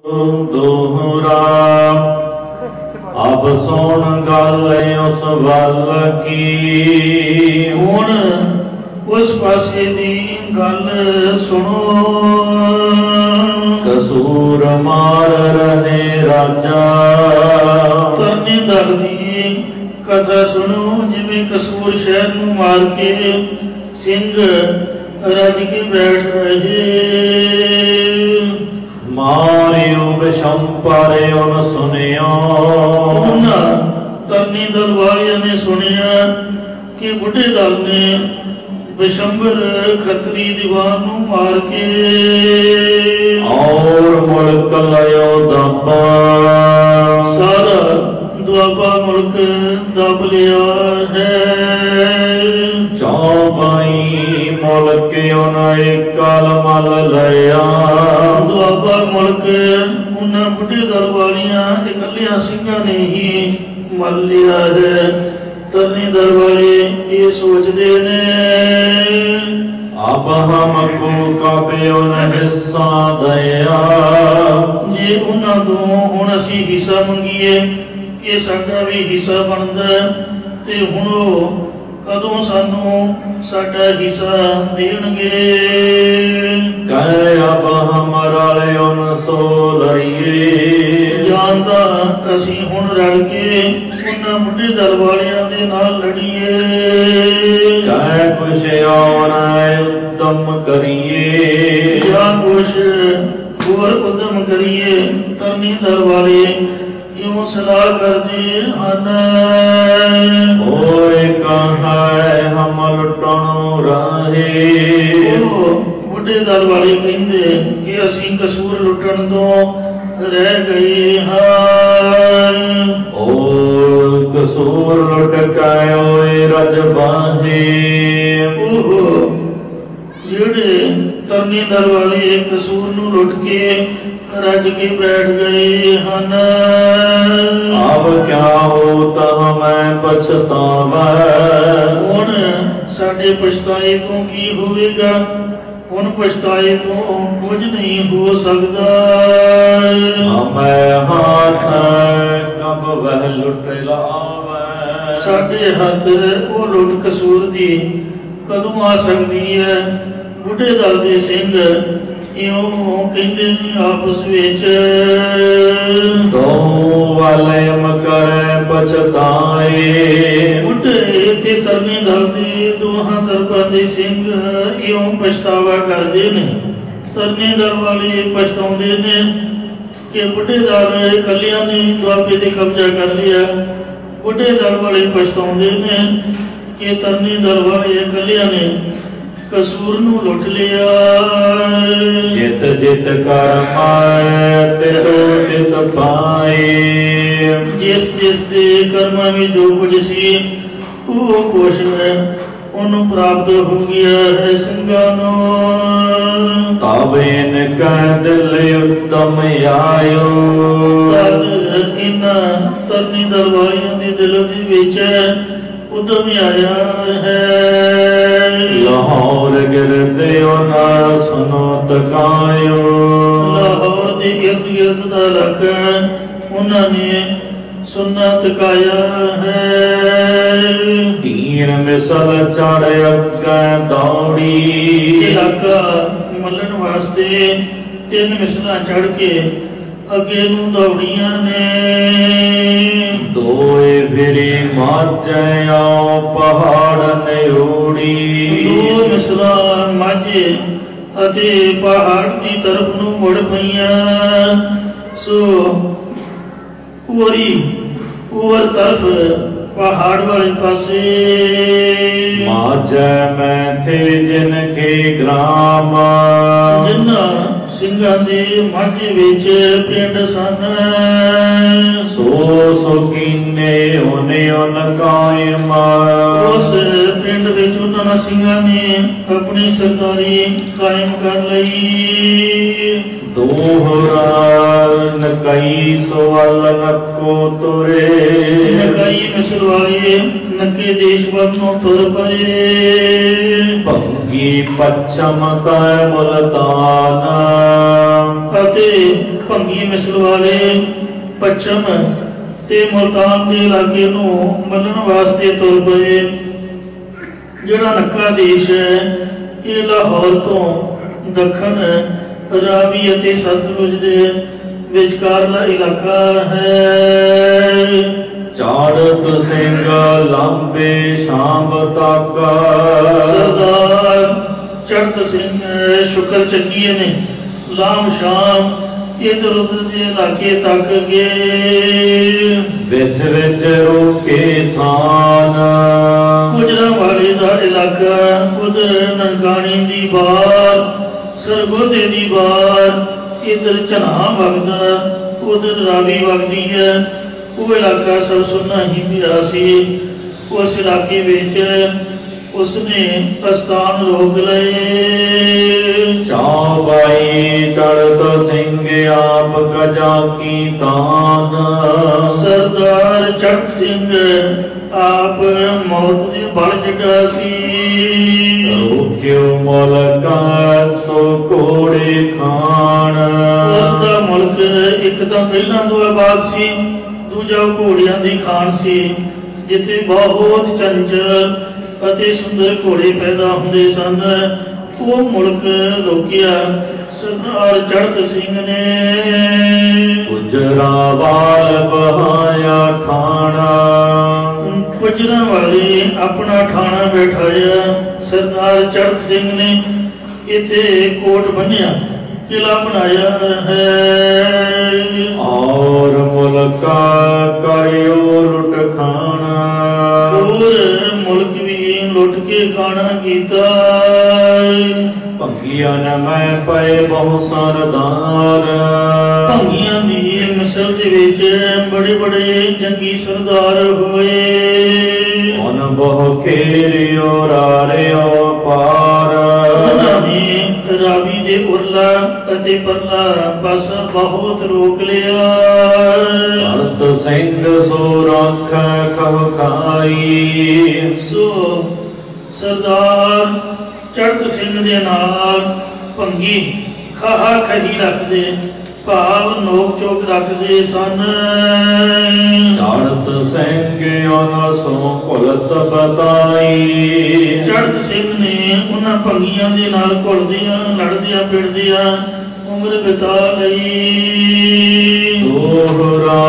दोहरा अब सुन गल उस वल की। हुण उस पासे दी गल सुनो। कसूर मार रहे राजा तरने दल दी कथा सुनो। जिवें कसूर शहर नूं मार के सिंह रज के बैठ रहे। मारियो विषम पारे उन सुनियो। तरनी दल वालिया ने सुनिया कि बुढ़े दल ने विशंबर खतरी दीवान नूं मार के और मुल्क लयो दबा। सारा दुआबा मुल्क दब लिया है। चौबाई मुल्क उन्हें कल मल लिया। दुआबा मुल्क उन्हें बुढ़े दल वालिया इकलिया सिंघां ने ही मल लिया है। तरनी दल वाले ये सोचते ने अब हमको कबे उन्हें हिस्सा दया। जे उन्हां तो हुण असी हिस्सा मंगीए कि साडा भी हिस्सा बनदा ते हुण कदों सानू साडा हिस्सा देणगे। कह अब हमरा उन सो लड़िए। जानदा असी हुण रल के उन्हां बुढ़े दल वालियां दे नाल लड़ीए। कह कुछ और उद्यम करिए। या कुछ और उद्यम करिए। तरनी दल वाले यूं सलाह करते हन। ओए कहाँ हम लुटणों रहे। बुढ़े दल वाले कहते कि असी कसूर लुटन तो रह गए हैं। ओ कसूर लुट के ओए रज बांधे। जेड़े तरनी दल वाले कसूर नूं लुट के रज के बैठ गए हन। अब क्या होता हमें पछतावा। हुण साडे पछताए तो की होवेगा। हुण पछताए तो कुछ नहीं हो सकता। हमें हाथ कब वह लुट लावे। साडे हाथ वो लुट कसूर दी कदों आ सकती है। बुढ़े दल दे सिंह इउं कहंदे ने आपस विच। दो वाले मकर पछताए। बुढ़े ते तरनी दल दे दोहां तरफां दे सिंह इउं पछतावा करदे ने। तरनी दल वाले पछताउंदे ने कि बुढ़े दल कलियां ने दुआबे ते कब्जा कर लिया। बुढ़े दल वाले पछताउंदे ने कि तरनी दल वाले कलियां ने कसूर नूं लुट लिया। जित जित कर पाए तित तित पाए। जिस जिस दे कर्मां में जो कुछ सी वो कुछ है उन्होंने प्राप्त हो गया है। सिंघां नूं तब इनका दिल उत्तम आयो। तद इन्हां तरनी दल वालियां दे दिल दे विच उद्यम आया है। लाहौर गिरदे ना सुनो तकायो। लाहौर दे इर्द गिर्द दा इलाका उन्होंने सुनना तकाया है। तीर मिसल चढ़ अगे दौड़ी। इलाका मलन वास्ते 3 मिसलां चढ़ के अगे नूं दौड़ियां ने। दोए फिरी माझे आओ पहाड़ ने उड़ी। 2 मिसलां माझे अते पहाड़ की तरफ नूं मुड़ पईयां। सो पूरी ऊपर तरफ पहाड़ वाले पासे। माझे में थे जिनके ग्राम। जिन्हां सिंघां दे माझे विच पिंड सन। सो कीने होने उन कायम। उस पिंड विच उन्हां सिंघां ने अपनी सरदारी कायम कर लई। दोहरा नकई सोवल नक्को तुरे। नकई मिस्र वाले नके देश वलों तुर पए। भंगी पच्छम तय मुल्तान। ਅਤੇ ਭੰਗੀ ਮਿਸਲ ਵਾਲੇ ਪੱਛਮ ਤੇ ਮੁਲਤਾਨ ਦੇ ਇਲਾਕੇ ਨੂੰ ਮੱਲਣ ਵਾਸਤੇ ਤੁਰ ਪਏ। ਜਿਹੜਾ ਨੱਕਾ ਦੇਸ਼ ਹੈ ਇਹ ਲਾਹੌਰ ਤੋਂ ਦੱਖਣ ਰਾਵੀ ਅਤੇ ਸਤਲੁਜ ਦੇ ਵਿਚਕਾਰਲਾ ਇਲਾਕਾ ਹੈ। ਚਾੜਤ ਸਿੰਘ ਲਾਂਬੇ ਸ਼ਾਮ ਤੱਕ ਸਰਦਾਰ ਚੜ੍ਹਤ ਸਿੰਘ ਸ਼ੁਕਰ ਚੱਕੀਏ ਨੇ ਲਾਮ ਸ਼ਾਮ ਇਧਰ ਉਧਰ ਦੇ ਇਲਾਕੇ ਤੱਕ ਗਏ। ਵਿੱਚ ਰੋਕੇ ਥਾਨ ਗੁਜਰਾਂ ਵਾਲੇ ਦਾ ਇਲਾਕਾ ਉਧਰ ਨਨਕਾਣੀ ਦੀ ਬਾਰ ਸਰਗੋਧੇ ਦੀ ਬਾਰ ਇਧਰ ਝਨਾ ਵਗਦਾ ਉਧਰ ਰਾਵੀ ਵਗਦੀ ਹੈ। ਉਹ ਇਲਾਕਾ ਸਭ ਸੁਣਨਾ ਹੀ ਪਿਆ ਸੀ। ਉਸ ਇਲਾਕੇ ਵਿੱਚ ਉਸਨੇ ਅਸਥਾਨ ਰੋਕ ਲਏ। ਚੌਬਾਈ ਚੜ੍ਹਤ ਸਿੰਘ ਆਪ ਗਜਾ ਕੀ ਤਾਨ ਸਰਦਾਰ ਚੜ੍ਹਤ ਸਿੰਘ ਆਪ ਮੌਤ ਦੇ ਬਲ ਜਗਾ ਸੀ। ਰੋਕਿਓ ਮੁਲਕ ਸੋ ਘੋੜੇ ਖਾਣ ਉਸ ਦਾ ਮੁਲਕ ਇੱਕ ਤਾਂ ਪਹਿਲਾਂ ਤੋਂ ਆਬਾਦ ਸੀ, ਦੂਜਾ ਘੋੜਿਆਂ ਦੀ ਖਾਨ ਸੀ ਜਿੱਥੇ ਬਹੁਤ ਚੰਚਲ ਅਤੇ ਸੁੰਦਰ ਘੋੜੇ ਪੈਦਾ ਹੁੰਦੇ ਸਨ। ਉਹ ਮੁਲਕ ਰੋਕਿਆ ਸਰਦਾਰ ਚੜ੍ਹਤ ਸਿੰਘ ਨੇ। ਗੁਜਰਾਂ ਵਾਲ ਬਹਾਇਆ ਠਾਣਾ ਗੁਜਰਾਂ ਵਾਲੇ ਆਪਣਾ ਠਾਣਾ ਬੈਠਾਇਆ। ਸਰਦਾਰ ਚੜ੍ਹਤ ਸਿੰਘ ਨੇ ਇੱਥੇ ਕੋਟ ਬੰਨਿਆ, ਕਿਲਾ ਬਣਾਇਆ ਹੈ। ਔਰ ਮੁਲਕਾ ਕਰਿਓ ਲੁੱਟ ਖਾਣਾ ਹੋਰ ਮੁਲਕ ਵੀ ਲੁੱਟ ਕੇ ਖਾਣਾ ਕੀਤਾ। ਭੰਗੀਆਂ ਨ ਮੈਂ ਪਏ ਬਹੁ ਸਰਦਾਰ ਭੰਗੀਆਂ ਦੀ ਮਿਸਲ ਦੇ ਵਿੱਚ ਬੜੇ ਬੜੇ ਜੰਗੀ ਸਰਦਾਰ ਹੋਏ। ਮਨ ਬਹੁ ਘੇਰਿਓ ਰਾਰਿਓ ਪਾਰ ਉਹਨਾਂ ਨੇ ਰਾਵੀ ਦੇ ਉਰਲਾ ਅਤੇ ਪਰਲਾ ਪਾਸਾ ਬਹੁਤ ਰੋਕ ਲਿਆ। ਚੜ੍ਹਤ ਸਿੰਘ ਸੋ ਰੱਖ ਖਹ ਖਾਈ ਸੋ ਸਰਦਾਰ ਚੜ੍ਹਤ ਸਿੰਘ ਦੇ ਨਾਲ ਭੰਗੀ ਖਾਹਾ ਖਹੀ ਰੱਖਦੇ, ਭਾਵ ਨੋਕ ਚੋਕ ਰੱਖਦੇ ਸਨ। ਚੜ੍ਹਤ ਸਿੰਘ ਉਹਨਾਂ ਸੋ ਭੁਲਤ ਬਤਾਈ ਚੜ੍ਹਤ ਸਿੰਘ ਨੇ ਉਹਨਾਂ ਭੰਗੀਆਂ ਦੇ ਨਾਲ ਘੁਲਦਿਆਂ ਲੜਦਿਆਂ ਪਿੜਦਿਆਂ ਉਮਰ ਬਿਤਾ ਲਈ। ਦੋਹਰਾ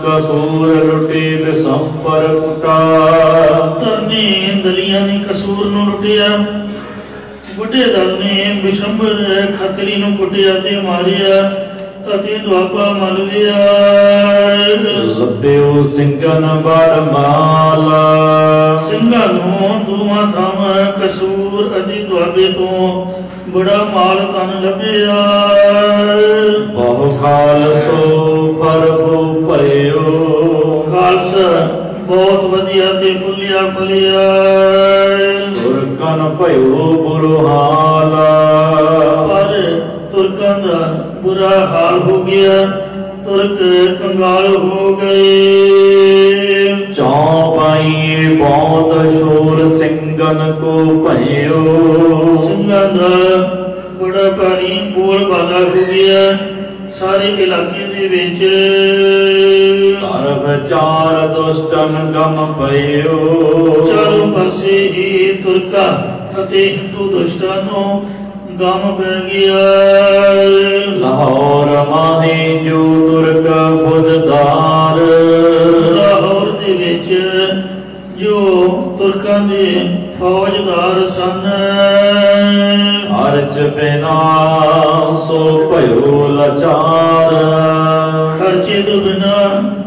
ਕਸੂਰ ਲੁੱਟੀ ਬਿਸੰਪਰ ਕੁਟਾ ਤਰਨੇ ਦਲੀਆਂ ਨੇ ਕਸੂਰ ਨੂੰ ਲੁੱਟਿਆ, ਬੁੱਢੇ ਦਲ ਨੇ ਬਿਸ਼ੰਬਰ ਖੱਤਰੀ ਨੂੰ ਕੁੱਟਿਆ ਤੇ ਮਾਰਿਆ ਅਤੇ ਦੁਆਬਾ ਮਲ ਲਿਆ। ਲੱਭਿਓ ਸਿੰਘਨ ਬੜ ਮਾਲ ਸਿੰਘਾਂ ਨੂੰ ਦੋਵਾਂ ਥਾਵਾਂ ਕਸੂਰ ਅਤੇ ਦੁਆਬੇ ਤੋਂ ਬੜਾ ਮਾਲ ਧਨ ਲੱਭਿਆ। ਬਹੁ ਖਾਲਸੋ ਫਰਬੋ ਭਇਓ ਖਾਲਸਾ ਬਹੁਤ ਵਧੀਆ ਤੇ ਫੁੱਲਿਆ ਫਲਿਆ। ਤੁਰਕਨ ਭਇਓ ਬੁਰੋ ਹਾਲ ਪਰ ਤੁਰਕਾਂ ਦਾ ਬੁਰਾ ਹਾਲ ਹੋ ਗਿਆ, ਤੁਰਕ ਕੰਗਾਲ ਹੋ ਗਏ। ਚੌਪਾਈ ਬਹੁਤ ਸ਼ੋਰ ਸਿੰਘਨ ਕੋ ਭਇਓ ਸਿੰਘਾਂ ਦਾ ਬੜਾ ਭਾਰੀ ਬੋਲ ਬਾਲਾ ਹੋ ਗਿਆ ਸਾਰੇ ਇਲਾਕੇ ਦੇ ਵਿੱਚ। ਧਰ ਵਿਚਾਰ ਦੁਸ਼ਟਨ ਗਮ ਭਇਓ ਚਾਰੋਂ ਪਾਸੇ ਹੀ ਤੁਰਕਾਂ ਅਤੇ ਹਿੰਦੂ ਦੁਸ਼ਟਾਂ ਨੂੰ ਗਮ ਪੈ ਗਿਆ। ਲਾਹੌਰ ਮਾਹੀ ਜੋ ਤੁਰਕ ਫੁਜਦਾਰ ਲਾਹੌਰ ਦੇ ਵਿੱਚ ਜੋ ਤੁਰਕਾਂ ਦੇ ਫੌਜਦਾਰ ਸਨ, ਖਰਚ ਬਿਨਾ ਸੋ ਭਇਓ ਲਾਚਾਰ ਖਰਚੇ ਤੋਂ ਬਿਨਾ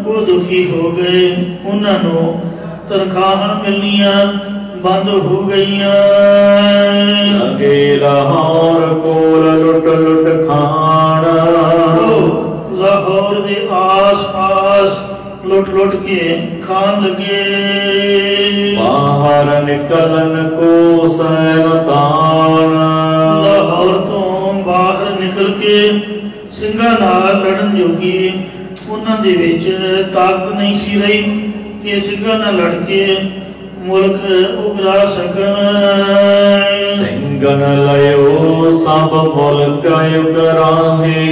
ਉਹ ਦੁਖੀ ਹੋ ਗਏ। ਉਹਨਾਂ ਨੂੰ ਤਨਖਾਹਾਂ ਮਿਲਣੀਆਂ ਬੰਦ ਹੋ ਗਈਆਂ। ਲਗੇ ਲਾਹੌਰ ਕੋਲ ਲੁੱਟ ਲੁੱਟ ਖਾਣ ਲਾਹੌਰ ਦੇ ਆਸ ਪਾਸ ਲੁੱਟ ਲੁੱਟ ਕੇ ਖਾਣ ਲੱਗੇ। ਬਾਹਰ ਨਿਕਲਨ ਕੋ ਸੈਨਤਾਨ ਲਾਹੌਰ ਤੋਂ ਬਾਹਰ ਨਿਕਲ ਕੇ ਸਿੰਘਾਂ ਨਾਲ ਲੜਨ ਜੋਗੀ ਉਹਨਾਂ ਦੇ ਵਿੱਚ ਤਾਕਤ ਨਹੀਂ ਸੀ ਰਹੀ ਕਿ ਸਿੰਘਾਂ ਨਾਲ ਲੜ ਕੇ मुल्क उगरा सकन। ਸਿੰਘਨ ਲਇਓ ਸਭ ਮੁਲਕ ਉਗਰਾਹੇ।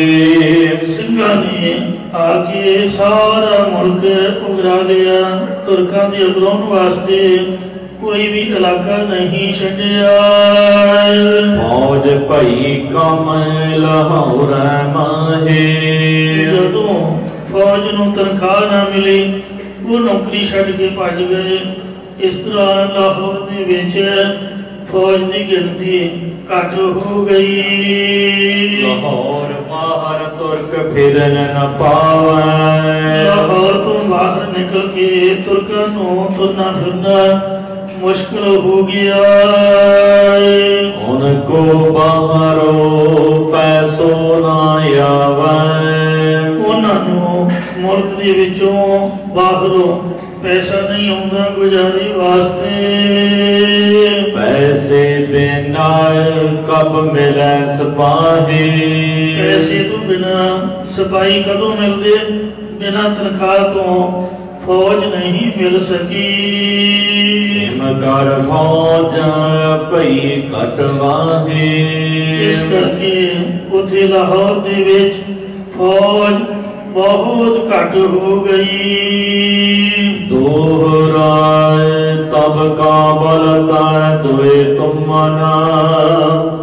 ਸਿੰਘਾਂ ਨੇ आके सारा मुल्क उगरा लिया। तुर्कों के उगराउण वास्ते कोई भी इलाका नहीं छड्डिया। फौज भई कम लाहौर माहे। जदों फौज नूं तनख्वाह ना मिली वो नौकरी छड्ड के भज गए। इस तरह लाहौर दे विच फौज की गिनती घट हो गई। लाहौर बाहर तुर्क फिरन न पावै। लाहौर तो बाहर निकल के तुर्कों नूं तुरना फिरना मुश्किल हो गया। उनको बाहरों पैसो ना आवे। उन्होंने मुल्क दे विचों बाहरों पैसा नहीं आउंदा गुजारी वास्ते। पैसे बिना कब मिले सिपाही। पैसे तो बिना सिपाही कदों मिलते। बिना तनख्वाह तो फौज नहीं मिल सकी। मगर फौज भई कटवाही। इस करके उथे लाहौर दे विच फौज बहुत घट हो गई। दोहराए तब काबल ताए दुए तुमना।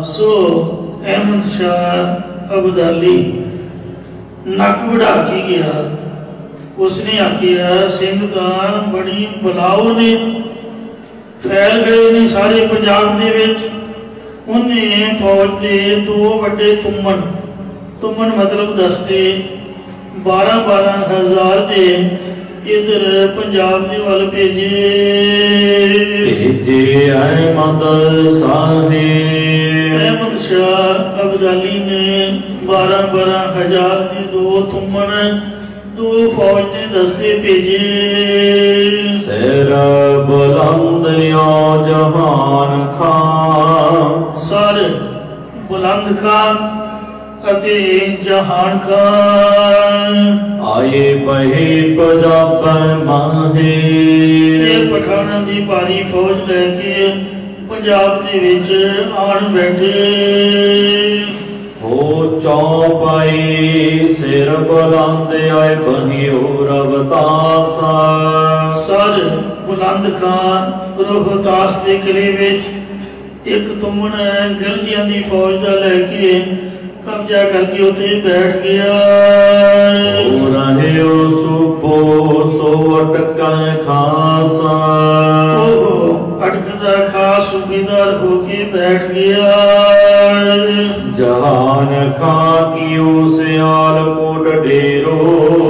सो अहमद शाह अब्दाली नक बढ़ा के गया। उसने आखिया सिंह तो बड़ी बलाओ ने फैल गए ने सारे पंजाब दे विच। उन्हें फौज के दो बड़े तुमन तुमन मतलब दस्ते 12,000 के इधर पंजाब के वाल भेजे। भेजे अहमद साहेब। अहमद शाह अब्दाली ने 12,000 के दो तुमन दो फौज ने दस्ते भेजे। सिर बुलंद या जहान खान। सर बुलंद खान अते जहान खान आए बहे पंजाब माहे। पठाना की भारी फौज लैके पंजाब के विच आन बैठे। हो चौपाई सिर बुलंद आए बनियो रवतासा। सर बुलंद खान रोहतास के किले विच एक तुमन गिलजियां की फौज का लैके कब्जा करके उते बैठ गया। रहे सुबो सो अटका खासा। अटकदा खास सूबेदार होके बैठ गया। जहान खां कियो सियालकोट डेरो।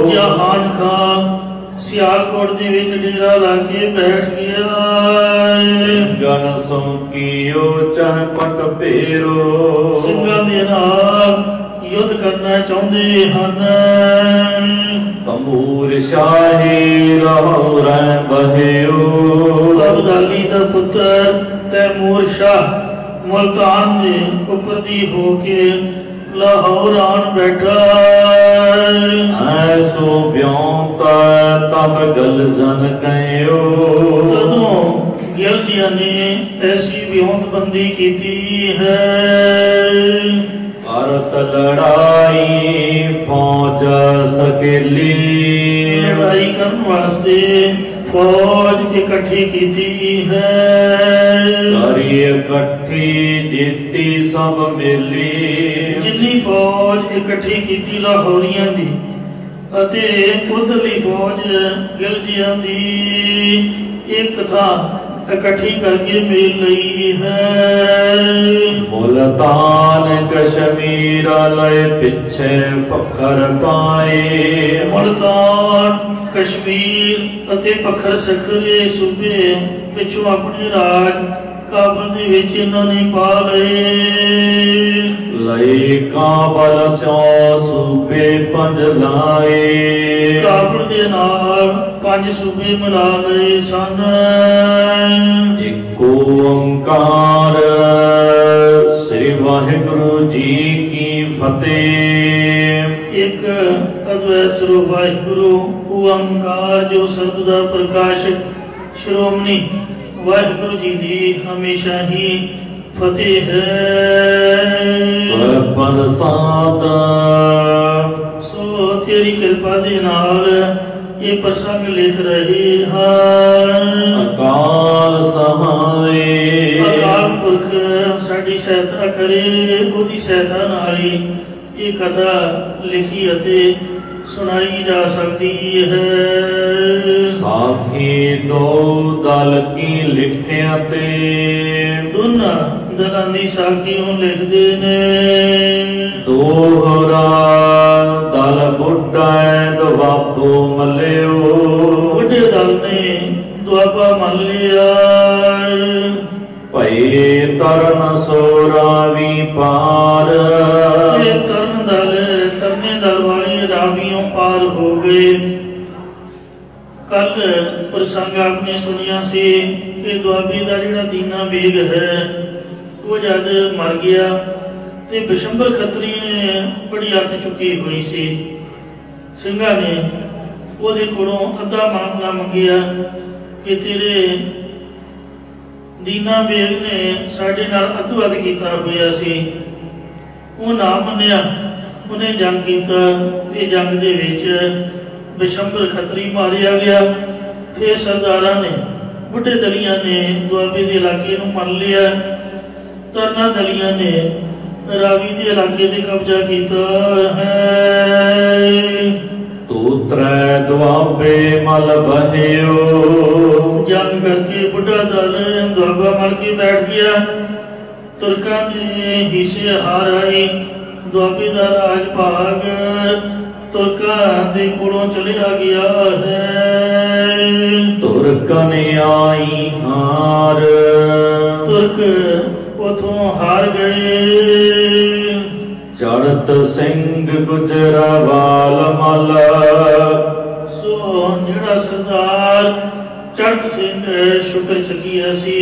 जहान खां सियालकोट दे विच डेरा लाके बैठ गया। सिंगन सौंकियो चहपट पेरो। ਸਿੰਘਾਂ ਦੇ ਨਾਲ युद्ध करना चाहते हैं। तमूर शाही लाहौर बहियो। अब्दाली का पुत्र तैमूर शाह मुल्तान दे उपर दी होके लाहौर आन बैठा। ऐसो ब्योंता तब गलजन कयो। तदों गिलजियां ने ऐसी ब्योंतबंदी की है। भारत लड़ाई फौज सकेली। लड़ाई करने वास्ते फौज इकट्ठी की है। करी इकट्ठी जीती सब मिली। जिन्नी फौज इकट्ठी की लाहौरियां दी अते उधरली फौज गिलजियां दी एक था इकट्ठी करके मिल रही है। मुल्तान कश्मीर लय पिछे पखर पाए। मुल्तान कश्मीर अते पखर सखरे सूबे पिछों अपने राज काबल दे विच इन्होंने पा लए। लय काबल स्यो सूबे पंज लाए। काबल दे नाल 5 सूबे मिला लए सन। इको ओंकार श्री वाहिगुरु जी की फतेह। एक अद्वैत स्वरूप वाहिगुरु ओंकार जो सर्वदा प्रकाशक श्रोमणी वाहिगुरु जी दी हमेशा ही फतेह तुर प्रसाद सो तेरी कृपा दे नाल ये प्रसंग लिख रहे हैं। अकाल सहाय अकाल पुरख साडी सहायता करे, ओदी सहायता नाल ही ये कथा लिखी अते सुनाई जा सकती है। साखी दो दल की लिखिया ते दोनों दलों की साखियों लिखते ने। दोहरा दल बुढ़ा दुआबो मलियो, बुढ़े दल ने दुआबा मन लिया। भई तरन सोरावी पार, तरन दल तरने दल वाले रावियों पार हो गए। कल प्रसंग आपने सुनिया से कि दुआबे का जिहड़ा दीना बेग है वो जद मर गया ते बिशंबर खत्री ने बड़ी हथ चुकी हुई सी। ਸਿੰਘਾਂ ने ਉਹਦੇ ਕੋਲੋਂ ਅੱਧਾ ਮਾਮਲਾ ਮੰਗਿਆ कि तेरे दीना बेग ने साडे नाल अद्ध-वध कीता होया सी। वो ना मन्निया, उन्हें जंग कीता ते जंग दे विच बिशंबर खत्री मारिया गया। फिर सरदारां ने बुढ़े दलियां ने दुआबे के इलाके नूं मन लिया। तरना दलियां ने रावी के इलाके ते कब्जा कीता है। तू त्रै दुआबे मल बहियो, जंग करके बुढ़ा दल दुआबा मल के बैठ गया। तुर्कां दे हिस्से हार आई। दुआबे दा राज भाग तुर्कां दे कोलों चलिया गया है। तुर्कन आई हार, तुर्क उथों हार गए। चढ़त सिंह गुजरावाल मल, सो जिहड़ा सरदार चढ़त सिंह शुक्र चकिया सी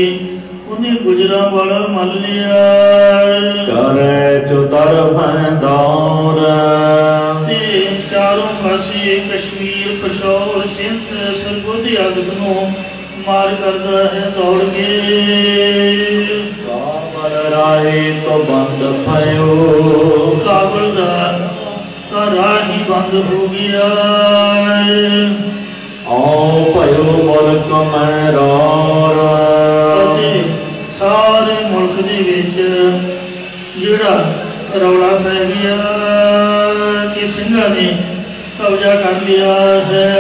उन्हें गुजरां वाला मल लिया। करे चुतर दौर, ते चारों पासे कश्मीर पेशौर सिंध सरगोधी आदि नूं मार करदा है दौड़ के। काबल राहे तो बंद भयो, काबल का राह ही बंद हो गया। आओ भयो मुल्क में रौर, सारे मुल्क दे विच जिहड़ा रौला पै गया कि सिंघां ने कब्जा कर लिया है।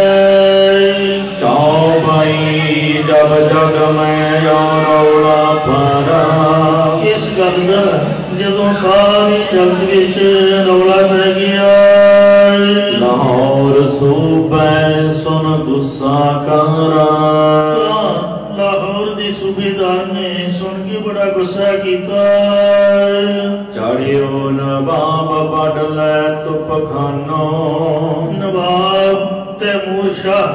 चाओ भाई जब जग में रौला परा, इस गल दा जदों सारे जगत विच रौला पै गया। लाहौर सूबे सुन गुस्सा करा, लाहौर दे सूबेदार ने सुन के बड़ा गुस्सा किया। चढ़ियो नवाब बढ़ लै तुप खानो, नवाब तैमूर शाह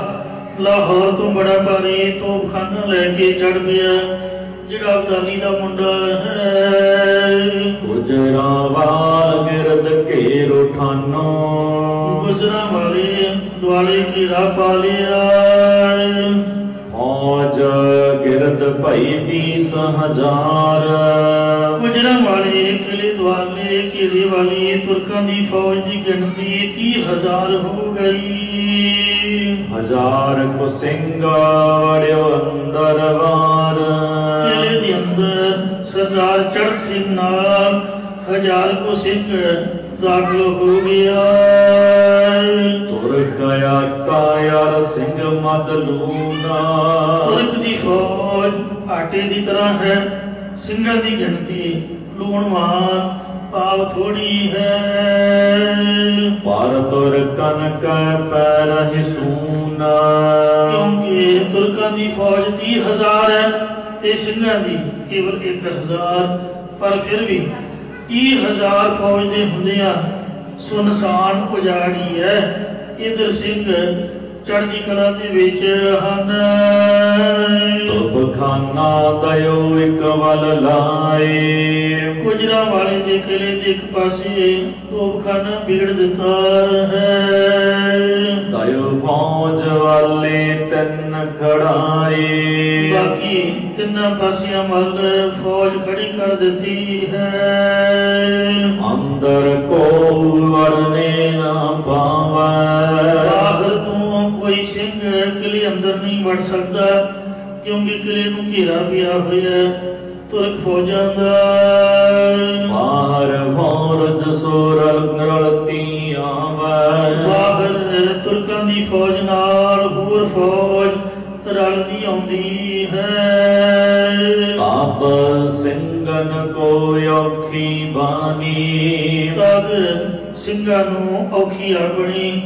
लाहौर तो बड़ा भारी तोपखाना लैके चढ़ गया। जिहड़ा अब्दाली दा मुंडा है। गुजरावाल गिरद घेर उठानो, गुजरा वाले दुआले घेरा पा लिया। फौज गिरद भई 30,000, गुजरा वाले किले दुआले घेरे वाली तुर्कां दी फौज की गिनती 30,000 हो गई। 1000 को सिंह वड़ियो अंदर वार, किले दे अंदर सरदार चढ़त सिंह नाल 1000 को सिंह दाखिल हो गया। तुर्क आटा यार सिंह मदलूना, तुर्क दी फौज आटे दी तरह है। सिंघां दी गिनती लूणवान पाव थोड़ी है। पर तुर्कन कै पैर ही सूना, क्योंकि तुर्कां दी फौज 30,000 है ते सिंघां दी केवल 1,000। पर फिर भी 30,000 फौज दे हुंदियां सुनसान उजाड़ी है। इधर सिंह चढ़दी कला दे विच हन। तुपखाना दयो एक वल लाए, गुजरा वाले दे किले दे एक पासे तोपखाना बिगड़ दिता है। दयो फौज वाले तन खड़ाए, बाकी ਤਿੰਨਾਂ ਪਾਸਿਆਂ ਵੱਲ ਫੌਜ ਖੜੀ ਕਰ ਦਿੱਤੀ ਹੈ। ਅੰਦਰ ਕੋ ਵੜਨੇ ਨਾ ਪਾਵੈ। ਬਾਹਰ ਤੋਂ ਕੋਈ ਸਿੰਘ ਕਿਲੇ ਅੰਦਰ ਨਹੀਂ ਵੜ ਸਕਦਾ, ਕਿਉਂਕਿ ਕਿਲੇ ਨੂੰ ਘੇਰਾ ਪਿਆ ਹੋਇਆ ਤੁਰਕ ਫੌਜਾਂ ਦਾ। ਬਾਹਰ ਫੌਜ ਸੋ ਰਲਤੀ ਆਵੈ। ਬਾਹਰ ਤੁਰਕਾਂ ਦੀ ਫੌਜ ਨਾਲ ਹੋਰ ਫੌਜ ਰਲਦੀ ਆਉਂਦੀ ਹੈ। ਆਪ ਸਿੰਘਨ ਕੋ ਔਖੀ ਬਾਣੀ। ਤਦ ਸਿੰਘਾਂ ਨੂੰ ਔਖੀ ਆ ਬਣੀ,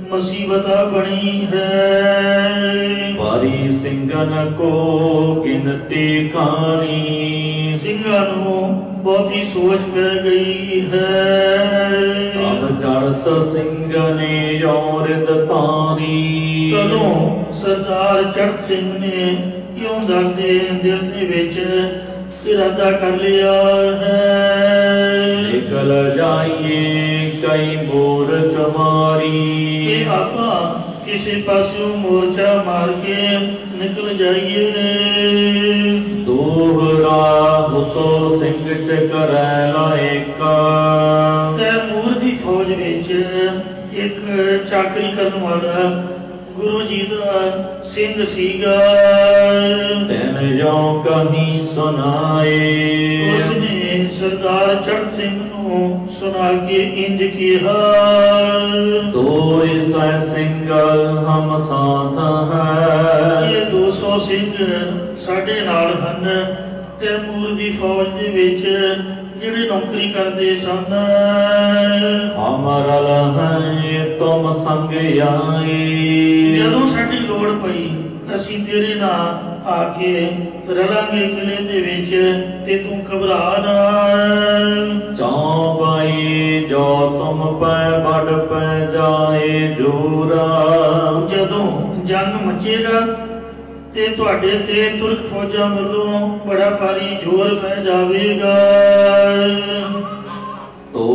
ਮੁਸੀਬਤ ਆ ਬਣੀ ਹੈ। ਭਾਰੀ ਸਿੰਘਨ ਕੋ ਗਿਣਤੀ ਕਾਣੀ। ਸਿੰਘਾਂ ਨੂੰ ਬਹੁਤੀ ਸੋਚ ਪੈ ਗਈ ਹੈ। ਤਬ ਚੜਤ ਸਿੰਘ ਨੇ ਔਰਿਤ ਤਾਰੀ। ਤਦੋਂ ਸਰਦਾਰ ਚੜ੍ਹਤ ਸਿੰਘ ਨੇ ਇਉਂ ਦਰਦੇ ਦਿਲ ਦੇ ਵਿੱਚ ਇਰਾਦਾ ਕਰ ਲਿਆ ਹੈ। ਨਿਕਲ ਜਾਈਏ ਕਈ ਬੋਰ ਚਮਾਰੀ। ਇਹ ਆਪਾਂ ਕਿਸੇ ਪਾਸਿਓਂ ਮੋਰਚਾ ਮਾਰ ਕੇ ਨਿਕਲ ਜਾਈਏ। ਦੋਹਰਾ ਹੁਤੋ ਸਿੰਘ ਚ ਕਰੈ ਲਾਇਕਾ। ਤੈਮੂਰ ਦੀ ਫੌਜ ਵਿੱਚ ਇੱਕ ਚਾਕਰੀ ਕਰਨ ਵਾਲਾ ਗੁਰੂ ਜੀ ਦਾ ਸਿੰਘ ਸੀਗਾ। ਤੈਨ ਜੋ ਕਹੀ ਸੁਨਾਏ। ਉਸਨੇ ਸਰਦਾਰ ਚੜ੍ਹਤ ਸਿੰਘ ਨੂੰ ਸੁਣਾ ਕੇ ਇੰਜ ਕਿਹਾ, ਦੋਇ ਸੈ ਸਿੰਘਲ ਹਮ ਸਾਥ ਹੈ। ਇਹ 200 ਸਿੰਘ ਸਾਡੇ ਨਾਲ ਹਨ। ਤੈਮੂਰ ਦੀ ਫੌਜ ਦੇ ਵਿੱਚ ਜਿਹੜੇ ਨੌਕਰੀ ਕਰਦੇ ਸਨ। ਅਮਰਲ ਹੈ ਤੁਮ ਸੰਗ ਆਏ। ਜਦੋਂ ਸਾਡੀ ਲੋੜ ਪਈ ਅਸੀਂ ਤੇਰੇ ਨਾਲ ਆ ਕੇ ਰਲਾਂਗੇ ਕਿਲੇ ਦੇ ਵਿੱਚ, ਤੇ ਤੂੰ ਘਬਰਾ ਨਾ। ਚੌਬਾਈ ਜੋ ਤੁਮ ਪੈ ਬੜ ਪੈ ਜਾਏ ਜੋਰਾ। ਜਦੋਂ ਜੰਗ ਮਚੇਗਾ ਤੇ ਤੁਹਾਡੇ ਤੇ ਤੁਰਕ ਫੌਜਾਂ ਵੱਲੋਂ ਬੜਾ ਭਾਰੀ ਜ਼ੋਰ ਪੈ ਜਾਵੇਗਾ। ਤੋ